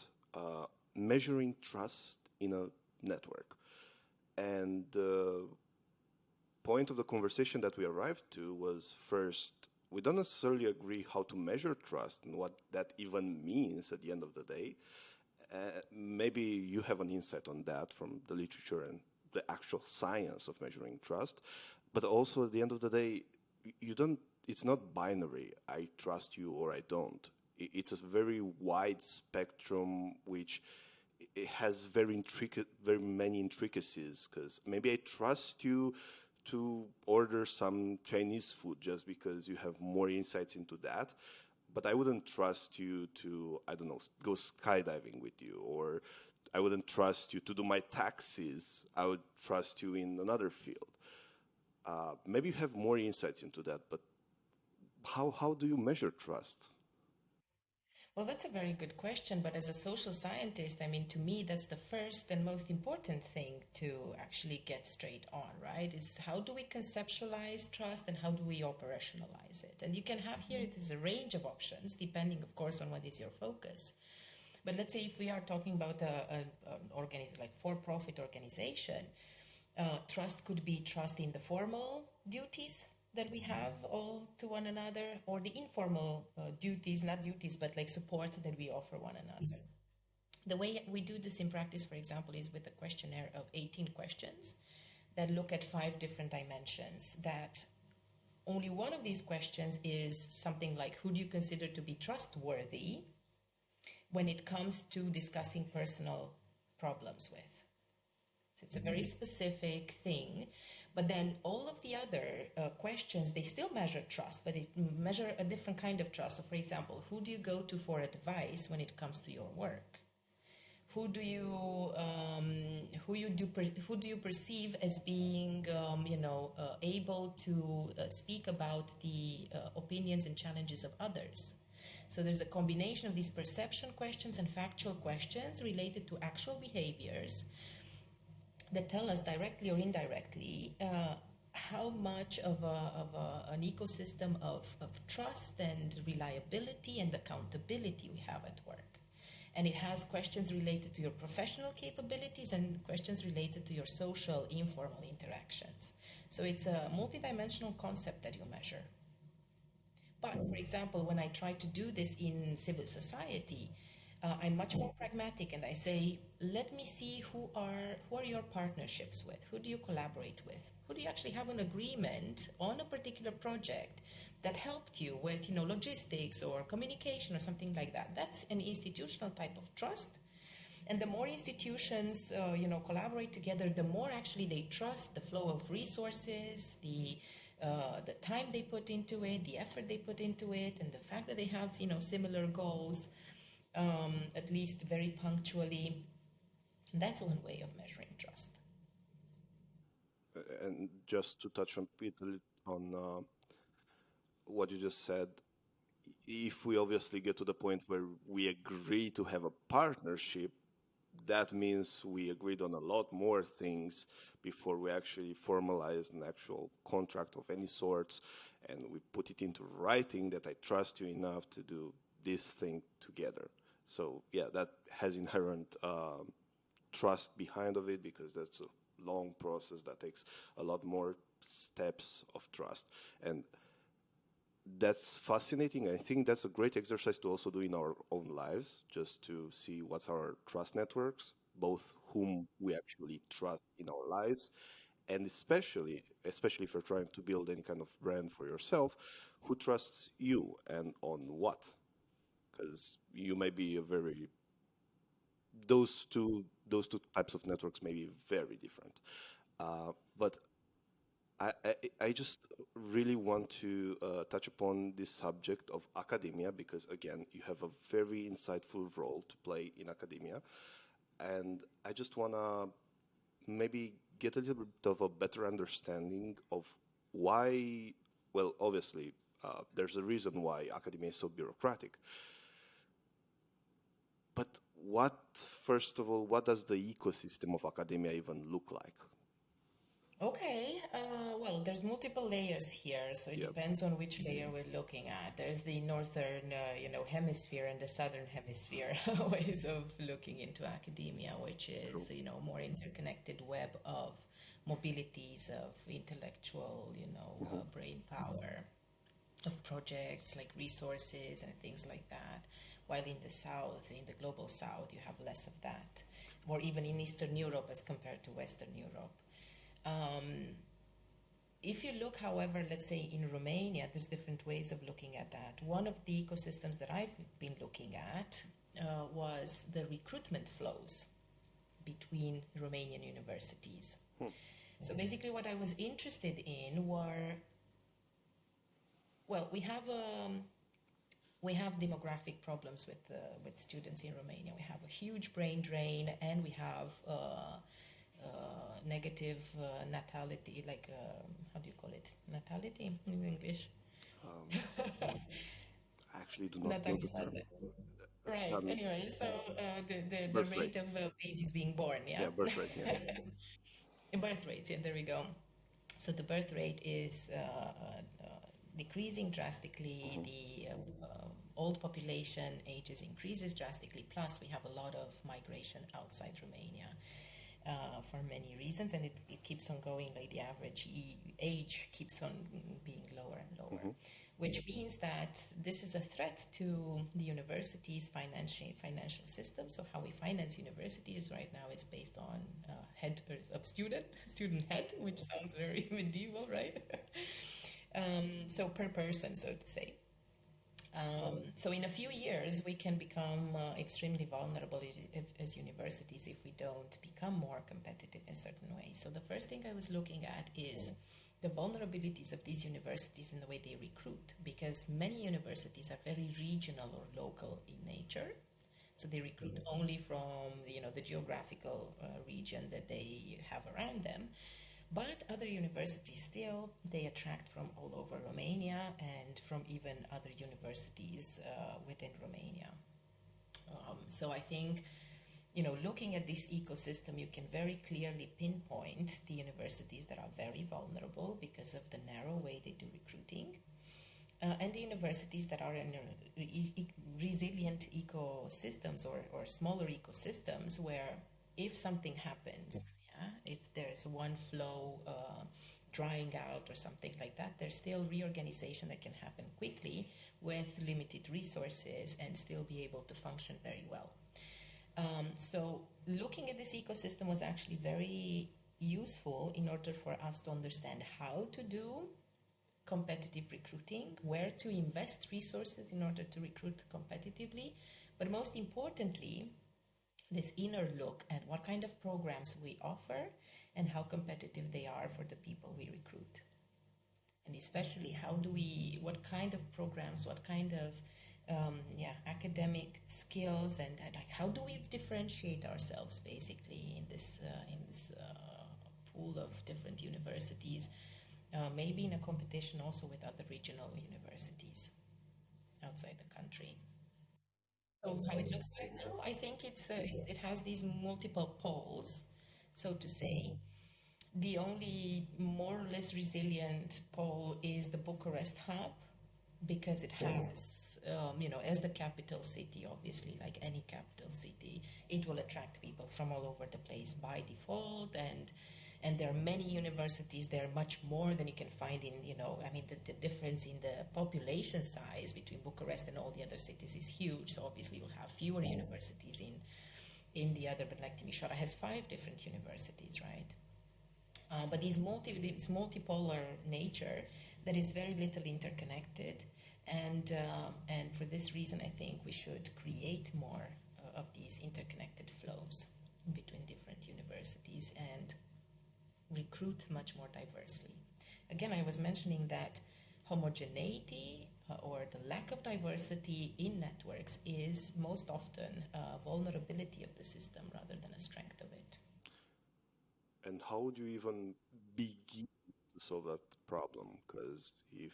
measuring trust in a network. And the point of the conversation that we arrived to was, first, we don't necessarily agree how to measure trust and what that even means at the end of the day. Maybe you have an insight on that from the literature and the actual science of measuring trust. But also at the end of the day, it's not binary. I trust you or I don't. It's a very wide spectrum, which it has very many intricacies, because maybe I trust you to order some Chinese food just because you have more insights into that. But I wouldn't trust you to, I don't know, go skydiving with you, or I wouldn't trust you to do my taxes. I would trust you in another field. Maybe you have more insights into that, but how do you measure trust? Well, that's a very good question. But as a social scientist, I mean, to me, that's the first and most important thing to actually get straight on, right? Is how do we conceptualize trust and how do we operationalize it? And you can have here, there's a range of options, depending, of course, on what is your focus. But let's say if we are talking about like for-profit organization, trust could be trust in the formal duties that we have all to one another, or the informal duties, not duties, but like support that we offer one another. The way we do this in practice, for example, is with a questionnaire of 18 questions that look at 5 different dimensions. That only one of these questions is something like, who do you consider to be trustworthy when it comes to discussing personal problems with? So it's a very specific thing. But then all of the other questions, they still measure trust, but they measure a different kind of trust. So, for example, who do you go to for advice when it comes to your work? Who do you who do you perceive as being able to speak about the opinions and challenges of others? So there's a combination of these perception questions and factual questions related to actual behaviors that tell us directly or indirectly how much of an ecosystem of trust and reliability and accountability we have at work. And it has questions related to your professional capabilities and questions related to your social, informal interactions. So it's a multidimensional concept that you measure. But for example, when I try to do this in civil society, I'm much more pragmatic, and I say, let me see who are your partnerships with, who do you collaborate with, who do you actually have an agreement on a particular project that helped you with, logistics or communication or something like that. That's an institutional type of trust. And the more institutions, collaborate together, the more actually they trust the flow of resources, the time they put into it, the effort they put into it, and the fact that they have, similar goals, at least very punctually. That's one way of measuring trust. And just to touch on Peter on what you just said, if we obviously get to the point where we agree to have a partnership, that means we agreed on a lot more things before we actually formalize an actual contract of any sorts, and we put it into writing that I trust you enough to do this thing together. So yeah, that has inherent trust behind of it, because that's a long process that takes a lot more steps of trust. And that's fascinating. I think that's a great exercise to also do in our own lives, just to see what's our trust networks, both whom we actually trust in our lives, and especially if you're trying to build any kind of brand for yourself, who trusts you and on what? Because you may be a very those two types of networks may be very different. But I just really want to touch upon this subject of academia, because again, you have a very insightful role to play in academia, and I just want to maybe get a little bit of a better understanding of why. Well, obviously, there's a reason why academia is so bureaucratic. But what, first of all, what does the ecosystem of academia even look like? Okay, well, there's multiple layers here, so it Yeah. depends on which layer we're looking at. There's the northern, hemisphere and the southern hemisphere ways of looking into academia, which True. is, more interconnected web of mobilities of intellectual, brain power, of projects like resources and things like that. While in the south, in the global south, you have less of that, or even in Eastern Europe as compared to Western Europe. Um, if you look, however, let's say in Romania, there's different ways of looking at that. One of the ecosystems that I've been looking at was the recruitment flows between Romanian universities. So basically, what I was interested in were, well, we have demographic problems with students in Romania. We have a huge brain drain, and we have negative natality, like how do you call it? Natality in English. I actually do not know the term. Natalitate. Right. Um, Anyway, so the birth rate rate. of babies being born, yeah? Yeah, birth rate. Yeah. Birth rates, yeah, there we go. So the birth rate is decreasing drastically. Hmm. The old population ages increases drastically. Plus, we have a lot of migration outside Romania for many reasons, and it keeps on going. Like the average age keeps on being lower and lower, Hmm. which means that this is a threat to the university's financial system. So how we finance universities right now is based on head of student head, which sounds very medieval, right? So per person, so to say. So in a few years, we can become extremely vulnerable as universities if we don't become more competitive in certain ways. So the first thing I was looking at is the vulnerabilities of these universities in the way they recruit, because many universities are very regional or local in nature. So they recruit only from the geographical region that they have around them. But other universities still, they attract from all over Romania and from even other universities within Romania. So I think, looking at this ecosystem, you can very clearly pinpoint the universities that are very vulnerable because of the narrow way they do recruiting, and the universities that are in resilient ecosystems or smaller ecosystems where if something happens, yeah, if there's one flow drying out or something like that, there's still reorganization that can happen quickly with limited resources and still be able to function very well. So looking at this ecosystem was actually very useful in order for us to understand how to do competitive recruiting, where to invest resources in order to recruit competitively, but most importantly, this inner look at what kind of programs we offer and how competitive they are for the people we recruit. And especially, what kind of programs, what kind of academic skills, and like how do we differentiate ourselves basically in this pool of different universities, maybe in a competition also with other regional universities outside the country. So how it looks right now, I think it has these multiple poles, so to say. The only more or less resilient pole is the Bucharest hub because it has, as the capital city, obviously, like any capital city, it will attract people from all over the place by default. And there are many universities there, much more than you can find in, I mean, the difference in the population size between Bucharest and all the other cities is huge. So obviously you'll have fewer universities in the other, but like Timișoara has 5 different universities, right? But this multipolar nature that is very little interconnected, and for this reason, I think we should create more of these interconnected flows between different universities and recruit much more diversely. Again, I was mentioning that homogeneity or the lack of diversity in networks is most often a vulnerability of the system rather than a strength of it. And how would you even begin to solve that problem? Because if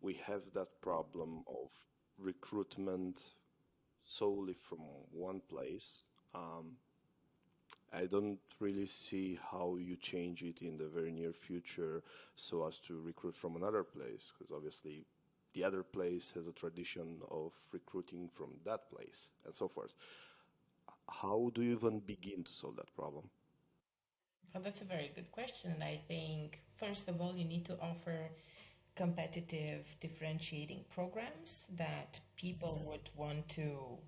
we have that problem of recruitment solely from one place, um, I don't really see how you change it in the very near future so as to recruit from another place, because obviously the other place has a tradition of recruiting from that place and so forth. How do you even begin to solve that problem? Well, that's a very good question. And I think, first of all, you need to offer competitive differentiating programs that people would want to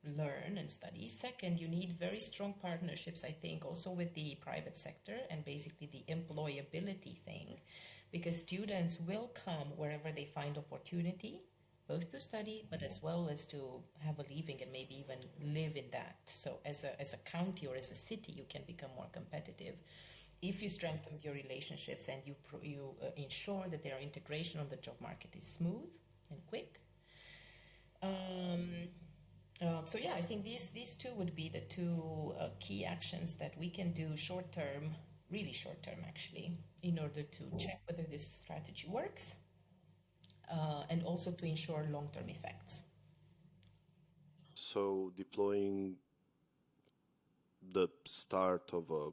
learn and study. Second, you need very strong partnerships, I think, also with the private sector and basically the employability thing, because students will come wherever they find opportunity, both to study but as well as to have a living and maybe even live in that. So as a county or as a city, you can become more competitive if you strengthen your relationships and you ensure that their integration on the job market is smooth and quick. Um, so yeah, I think these two would be the two key actions that we can do short term, really short term actually, in order to check whether this strategy works, and also to ensure long term effects. also deploying the start of a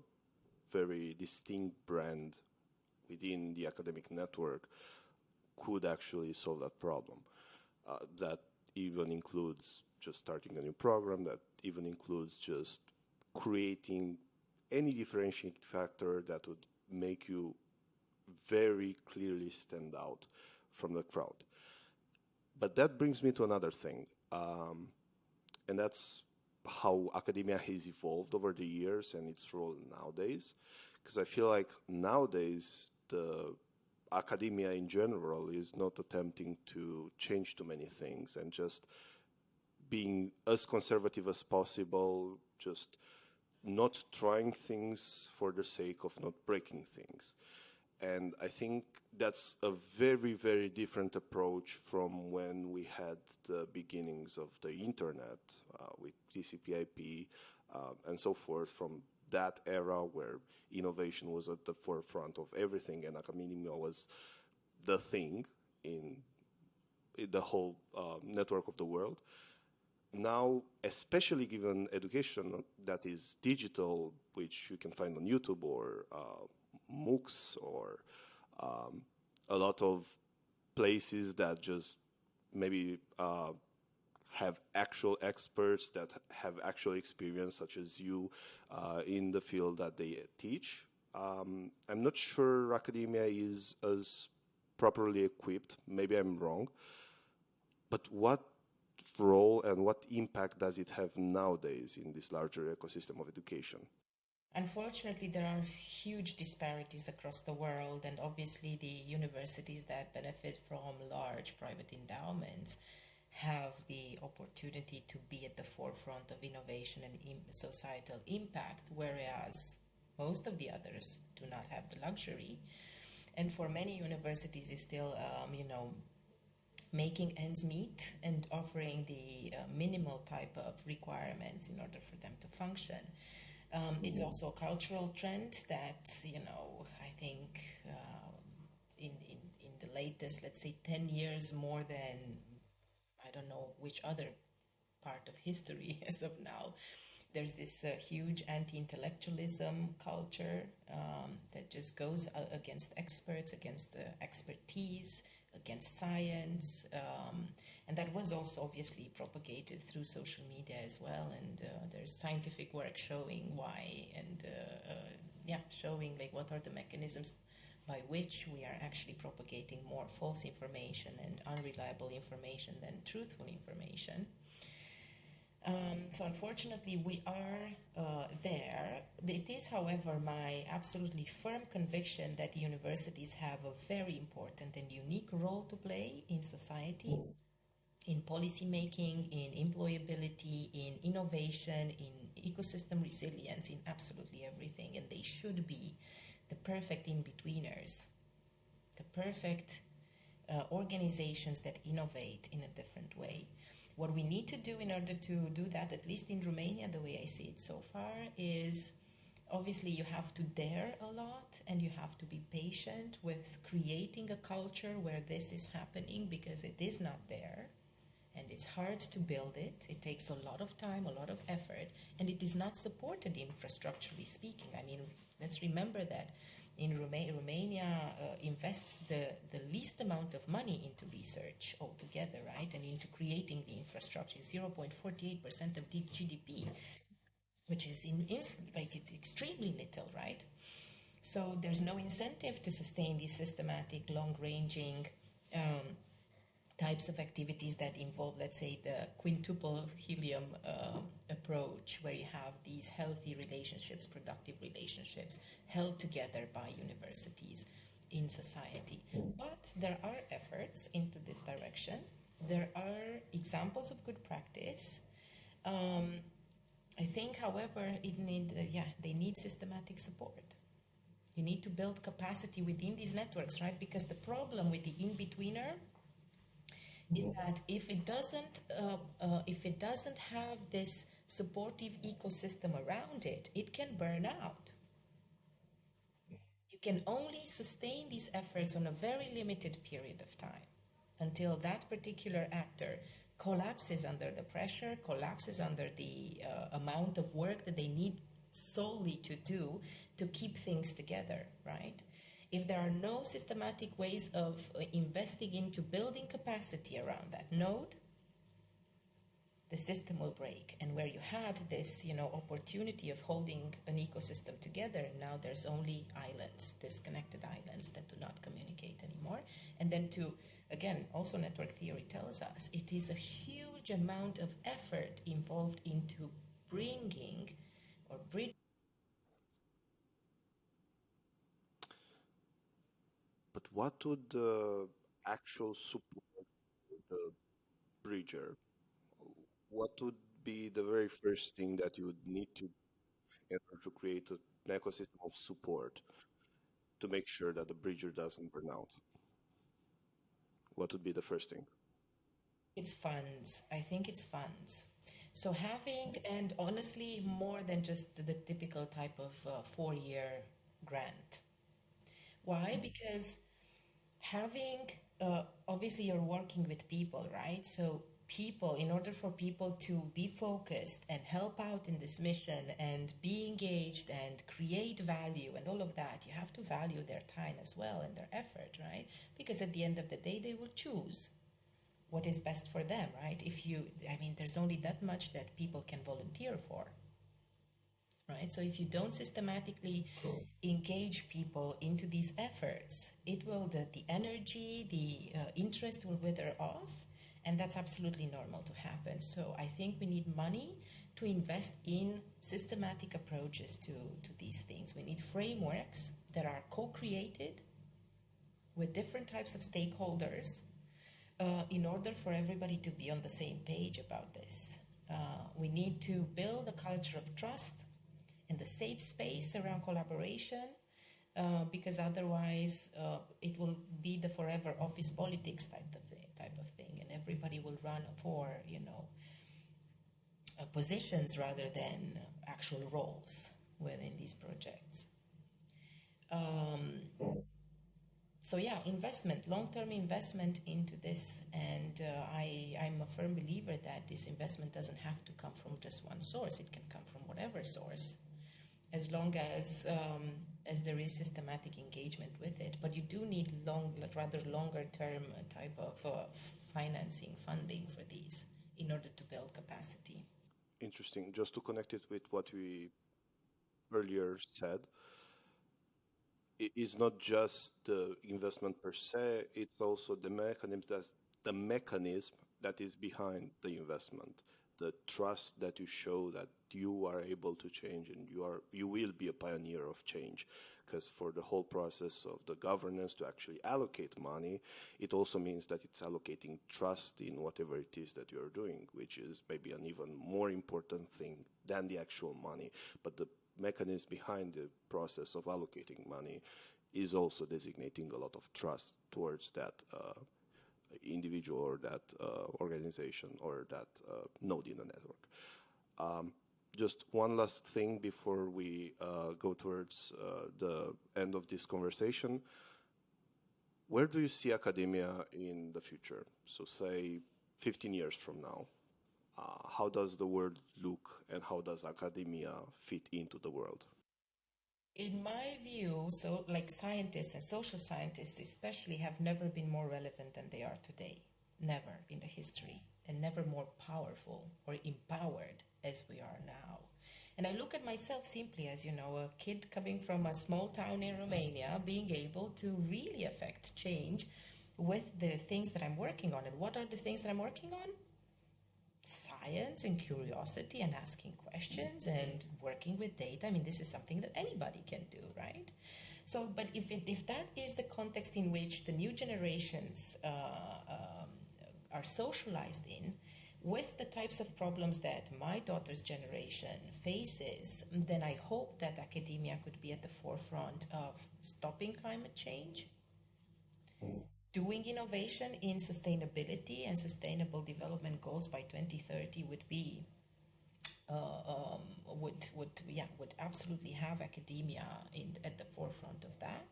very distinct brand within the academic network could actually solve that problem. That even includes just starting a new program, that even includes just creating any differentiating factor that would make you very clearly stand out from the crowd. But that brings me to another thing, and that's how academia has evolved over the years and its role nowadays. Because I feel like nowadays the academia in general is not attempting to change too many things and just being as conservative as possible, just not trying things for the sake of not breaking things. And I think that's a very, very different approach from when we had the beginnings of the internet with TCP/IP and so forth, from that era where innovation was at the forefront of everything and academia was the thing in the whole network of the world. Now, especially given education that is digital, which you can find on YouTube or MOOCs or a lot of places that just maybe have actual experts that have actual experience, such as you, in the field that they teach. I'm not sure academia is as properly equipped. Maybe I'm wrong. But what role and what impact does it have nowadays in this larger ecosystem of education? Unfortunately, there are huge disparities across the world, and obviously, the universities that benefit from large private endowments have the opportunity to be at the forefront of innovation and societal impact, whereas most of the others do not have the luxury. And for many universities, is still, making ends meet and offering the minimal type of requirements in order for them to function. It's also a cultural trend that, I think in the latest, let's say, 10 years, more than, I don't know which other part of history as of now, there's this huge anti-intellectualism culture that just goes against experts, against expertise, against science, and that was also obviously propagated through social media as well. And there's scientific work showing why, and showing like what are the mechanisms by which we are actually propagating more false information and unreliable information than truthful information. So unfortunately, we are there. It is, however, my absolutely firm conviction that the universities have a very important and unique role to play in society, in policy making, in employability, in innovation, in ecosystem resilience, in absolutely everything. And they should be the perfect in-betweeners, the perfect organizations that innovate in a different way. What we need to do in order to do that, at least in Romania, the way I see it so far, is obviously you have to dare a lot and you have to be patient with creating a culture where this is happening, because it is not there and it's hard to build it. It takes a lot of time, a lot of effort, and it is not supported infrastructurally speaking. I mean, let's remember that in Romania invests the least amount of money into research altogether, right? And into creating the infrastructure, 0.48% of the GDP, which is it's extremely little, right? So there's no incentive to sustain these systematic, long-ranging types of activities that involve, let's say, the quintuple helium approach, where you have these healthy relationships, productive relationships, held together by universities in society. But there are efforts into this direction. There are examples of good practice. I think, however, they need systematic support. You need to build capacity within these networks, right? Because the problem with the in-betweener is that if it doesn't have this supportive ecosystem around it, it can burn out. You can only sustain these efforts on a very limited period of time until that particular actor collapses under the pressure, collapses under the amount of work that they need solely to do to keep things together, right? If there are no systematic ways of investing into building capacity around that node, the system will break. And where you had this, opportunity of holding an ecosystem together, now there's only islands, disconnected islands that do not communicate anymore. And then again, also network theory tells us it is a huge amount of effort involved into bringing or bridging. But what would the actual support the bridger? What would be the very first thing that you would need to in order to create an ecosystem of support to make sure that the bridger doesn't burn out? What would be the first thing? It's funds. I think it's funds. So having, and honestly, more than just the typical type of 4-year grant. Why? Because having, obviously, you're working with people, right? So people, in order for people to be focused and help out in this mission and be engaged and create value and all of that, you have to value their time as well and their effort, right? Because at the end of the day, they will choose what is best for them, right? There's only that much that people can volunteer for, right? So if you don't systematically engage people into these efforts, the energy, the interest will wither off, and that's absolutely normal to happen. So I think we need money to invest in systematic approaches to these things. We need frameworks that are co-created with different types of stakeholders in order for everybody to be on the same page about this. We need to build a culture of trust and the safe space around collaboration, because otherwise it will be the forever office politics type of thing, and everybody will run for positions rather than actual roles within these projects. So yeah, investment, long-term investment into this, and I'm a firm believer that this investment doesn't have to come from just one source. It can come from whatever source, as long as there is systematic engagement with it. But you do need rather longer-term type of financing, funding for these in order to build capacity. Interesting. Just to connect it with what we earlier said, it's not just the investment per se, it's also the mechanism that is behind the investment, the trust that you show that you are able to change and you will be a pioneer of change. Because for the whole process of the governance to actually allocate money, it also means that it's allocating trust in whatever it is that you're doing, which is maybe an even more important thing than the actual money. But the mechanism behind the process of allocating money is also designating a lot of trust towards that individual or that organization or that node in the network. Just one last thing before we go towards the end of this conversation. Where do you see academia in the future? So say 15 years from now. How does the world look and how does academia fit into the world? In my view, so like scientists and social scientists especially have never been more relevant than they are today. Never in the history, and never more powerful or empowered as we are now. And I look at myself simply as, a kid coming from a small town in Romania, being able to really affect change with the things that I'm working on. And what are the things that I'm working on? Science and curiosity and asking questions and working with data. This is something that anybody can do, right? So, but if that is the context in which the new generations are socialized in, with the types of problems that my daughter's generation faces, then I hope that academia could be at the forefront of stopping climate change, doing innovation in sustainability and sustainable development goals by 2030 would absolutely have academia at the forefront of that.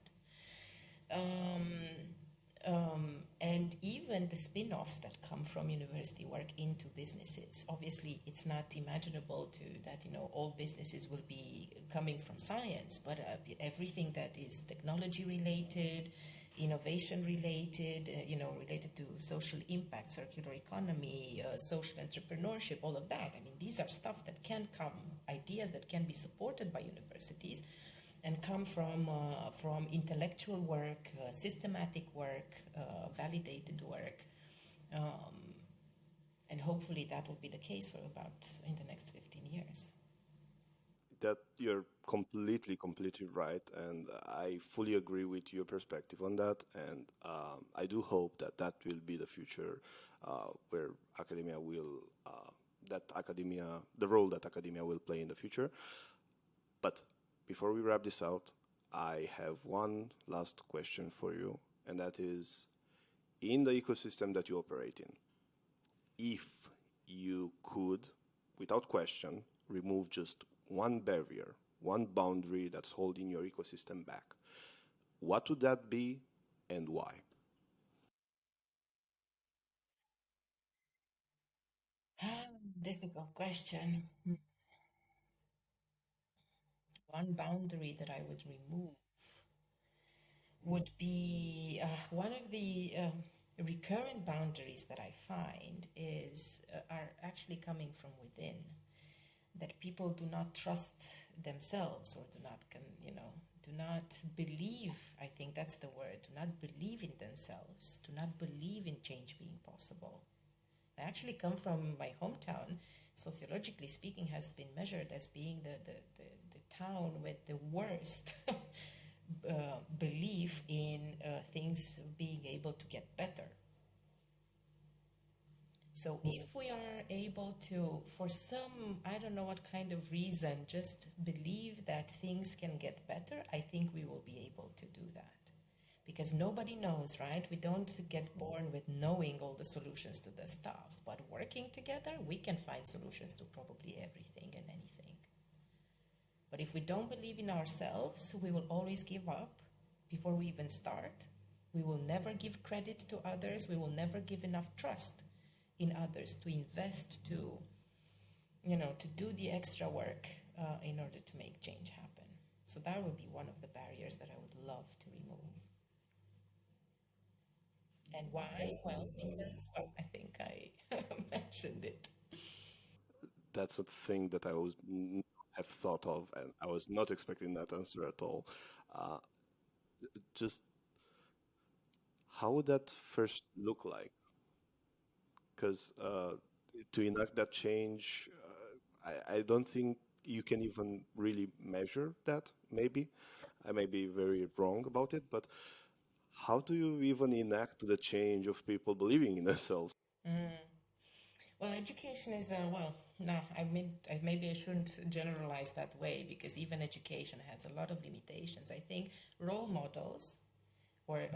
And even the spin-offs that come from university work into businesses. Obviously, it's not imaginable that all businesses will be coming from science, but everything that is technology related, innovation related, related to social impact, circular economy, social entrepreneurship, all of that. I mean, these are stuff that can come, ideas that can be supported by universities and come from intellectual work, systematic work, validated work. And hopefully that will be the case for about in the next 15 years. That you're completely right, and I fully agree with your perspective on that. And I do hope that that will be the future, where academia will, the role that academia will play in the future. But before we wrap this out, I have one last question for you, and that is, in the ecosystem that you operate in, if you could, without question, remove just one barrier, one boundary that's holding your ecosystem back, what would that be and why? Difficult question. One boundary that I would remove would be one of the recurrent boundaries that I find are actually coming from within. That people do not trust themselves, or do not believe. I think that's the word. Do not believe in themselves. Do not believe in change being possible. I actually come from my hometown. Sociologically speaking, has been measured as being the town with the worst belief in things being able to get better. So if we are able to, for some, I don't know what kind of reason, just believe that things can get better, I think we will be able to do that. Because nobody knows, right? We don't get born with knowing all the solutions to the stuff, but working together, we can find solutions to probably everything and anything. But if we don't believe in ourselves, we will always give up before we even start. We will never give credit to others. We will never give enough trust in others to invest, to do the extra work in order to make change happen. So that would be one of the barriers that I would love to remove. And why? Well, because I think I mentioned it. That's a thing that I was have thought of, and I was not expecting that answer at all. Uh, just how would that first look like? Because to enact that change, I don't think you can even really measure that. Maybe I may be very wrong about it, but how do you even enact the change of people believing in themselves? Well, education is well. No, maybe I shouldn't generalize that way, because even education has a lot of limitations. I think role models, or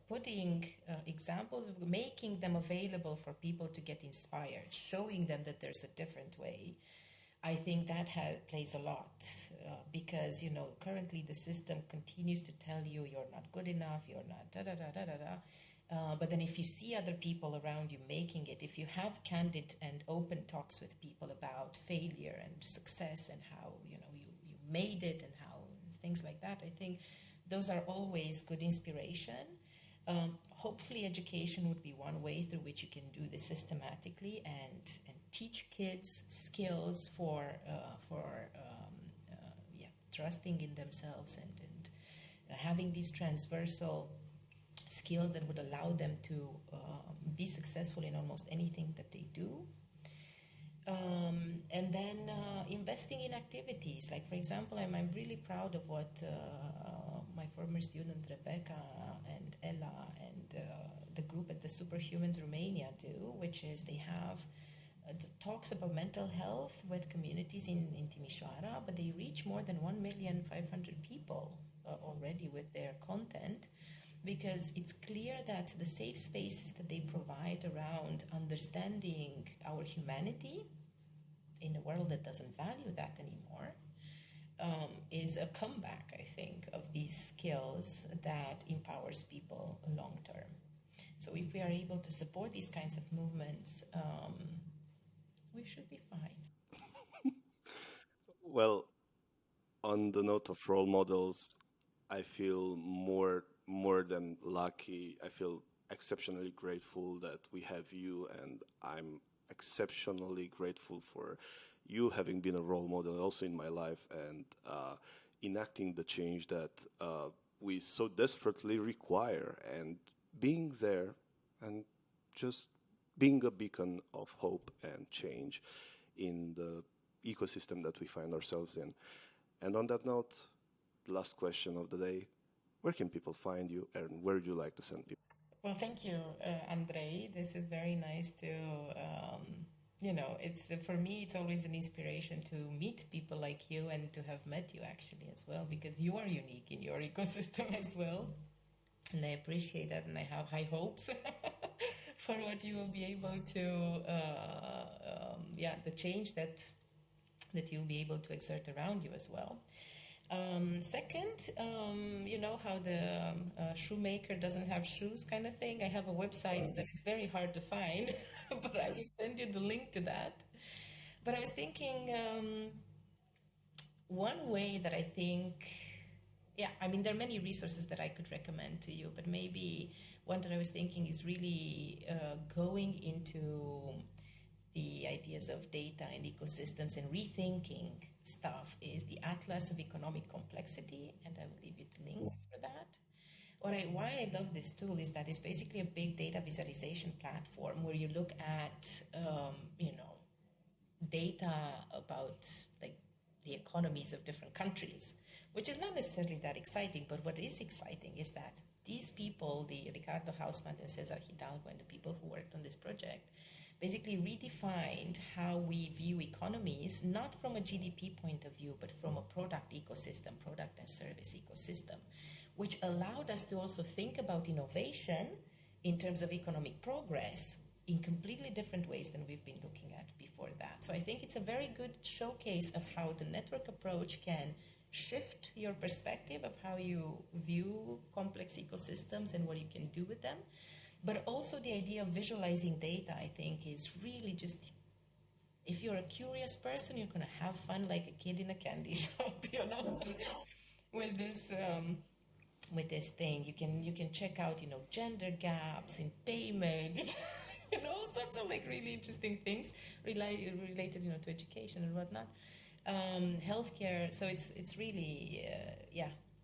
putting examples, making them available for people to get inspired, showing them that there's a different way. I think that plays a lot, because currently the system continues to tell you you're not good enough, you're not da da da da da da. But then if you see other people around you making it, if you have candid and open talks with people about failure and success, and how you made it, and how things like that, I think those are always good inspiration. Hopefully education would be one way through which you can do this systematically, and teach kids skills for trusting in themselves, and having these transversal skills that would allow them to be successful in almost anything that they do. And then investing in activities. Like, for example, I'm really proud of what my former student Rebecca and Ella and the group at the Superhumans Romania do, which is they have talks about mental health with communities in Timișoara, but they reach more than 1,500,000 people already with their content, because it's clear that the safe spaces that they provide around understanding our humanity in a world that doesn't value that anymore is a comeback, I think, of these skills that empowers people long term. So if we are able to support these kinds of movements, we should be fine. Well, on the note of role models, I feel more than lucky. I feel exceptionally grateful that we have you, and I'm exceptionally grateful for you having been a role model also in my life and enacting the change that we so desperately require, and being there and just being a beacon of hope and change in the ecosystem that we find ourselves in. And on that note, the last question of the day: where can people find you, and where would you like to send people? Well, thank you, Andrei. This is very nice to, it's for me, it's always an inspiration to meet people like you and to have met you actually as well, because you are unique in your ecosystem as well. And I appreciate that, and I have high hopes for what you will be able to, the change that you'll be able to exert around you as well. Second, you know how the shoemaker doesn't have shoes kind of thing? I have a website that is very hard to find, but I will send you the link to that. But I was thinking one way that I think, yeah, I mean, there are many resources that I could recommend to you, but maybe one that I was thinking is really going into the ideas of data and ecosystems and rethinking stuff is the Atlas of Economic Complexity, and I will leave you the links for that. Why I love this tool is that it's basically a big data visualization platform where you look at, data about like the economies of different countries, which is not necessarily that exciting, but what is exciting is that these people, the Ricardo Hausmann and Cesar Hidalgo and the people who worked on this project, basically redefined how we view economies, not from a GDP point of view, but from a product ecosystem, product and service ecosystem, which allowed us to also think about innovation in terms of economic progress in completely different ways than we've been looking at before that. So I think it's a very good showcase of how the network approach can shift your perspective of how you view complex ecosystems and what you can do with them. But also the idea of visualizing data, I think, is really just, if you're a curious person, you're going to have fun like a kid in a candy shop, with this thing. You can check out, gender gaps in payment, all sorts of like really interesting things related, to education and whatnot. Healthcare. So it's really,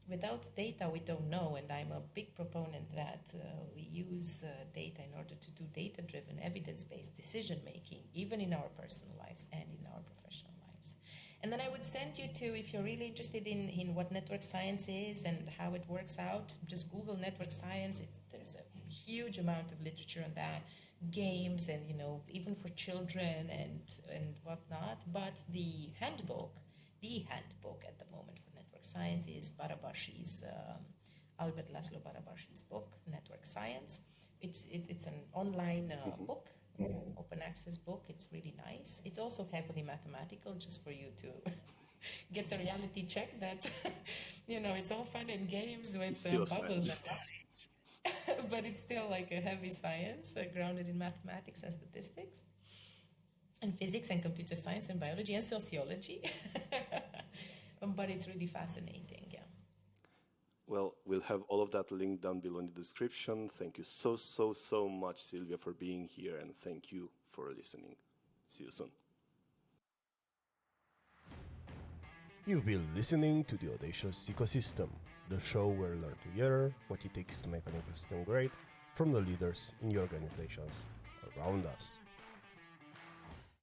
without data, we don't know, and I'm a big proponent that we use data in order to do data-driven, evidence-based decision making, even in our personal lives and in our professional lives. And then I would send you to, if you're really interested in what network science is and how it works out, just Google network science. There's a huge amount of literature on that, games, and even for children and whatnot. But the handbook at the moment for network science is Barabashi's, Albert Laszlo Barabashi's book, Network Science. It's an online book, it's an open access book. It's really nice. It's also heavily mathematical, just for you to get the reality check that, it's all fun and games with Still bubbles science. and lines, but it's still like a heavy science grounded in mathematics and statistics and physics and computer science and biology and sociology. But it's really fascinating, yeah. Well, we'll have all of that linked down below in the description. Thank you so much, Silvia, for being here, and thank you for listening. See you soon. You've been listening to the Audacious Ecosystem, the show where we learn together what it takes to make an ecosystem great from the leaders in the organizations around us.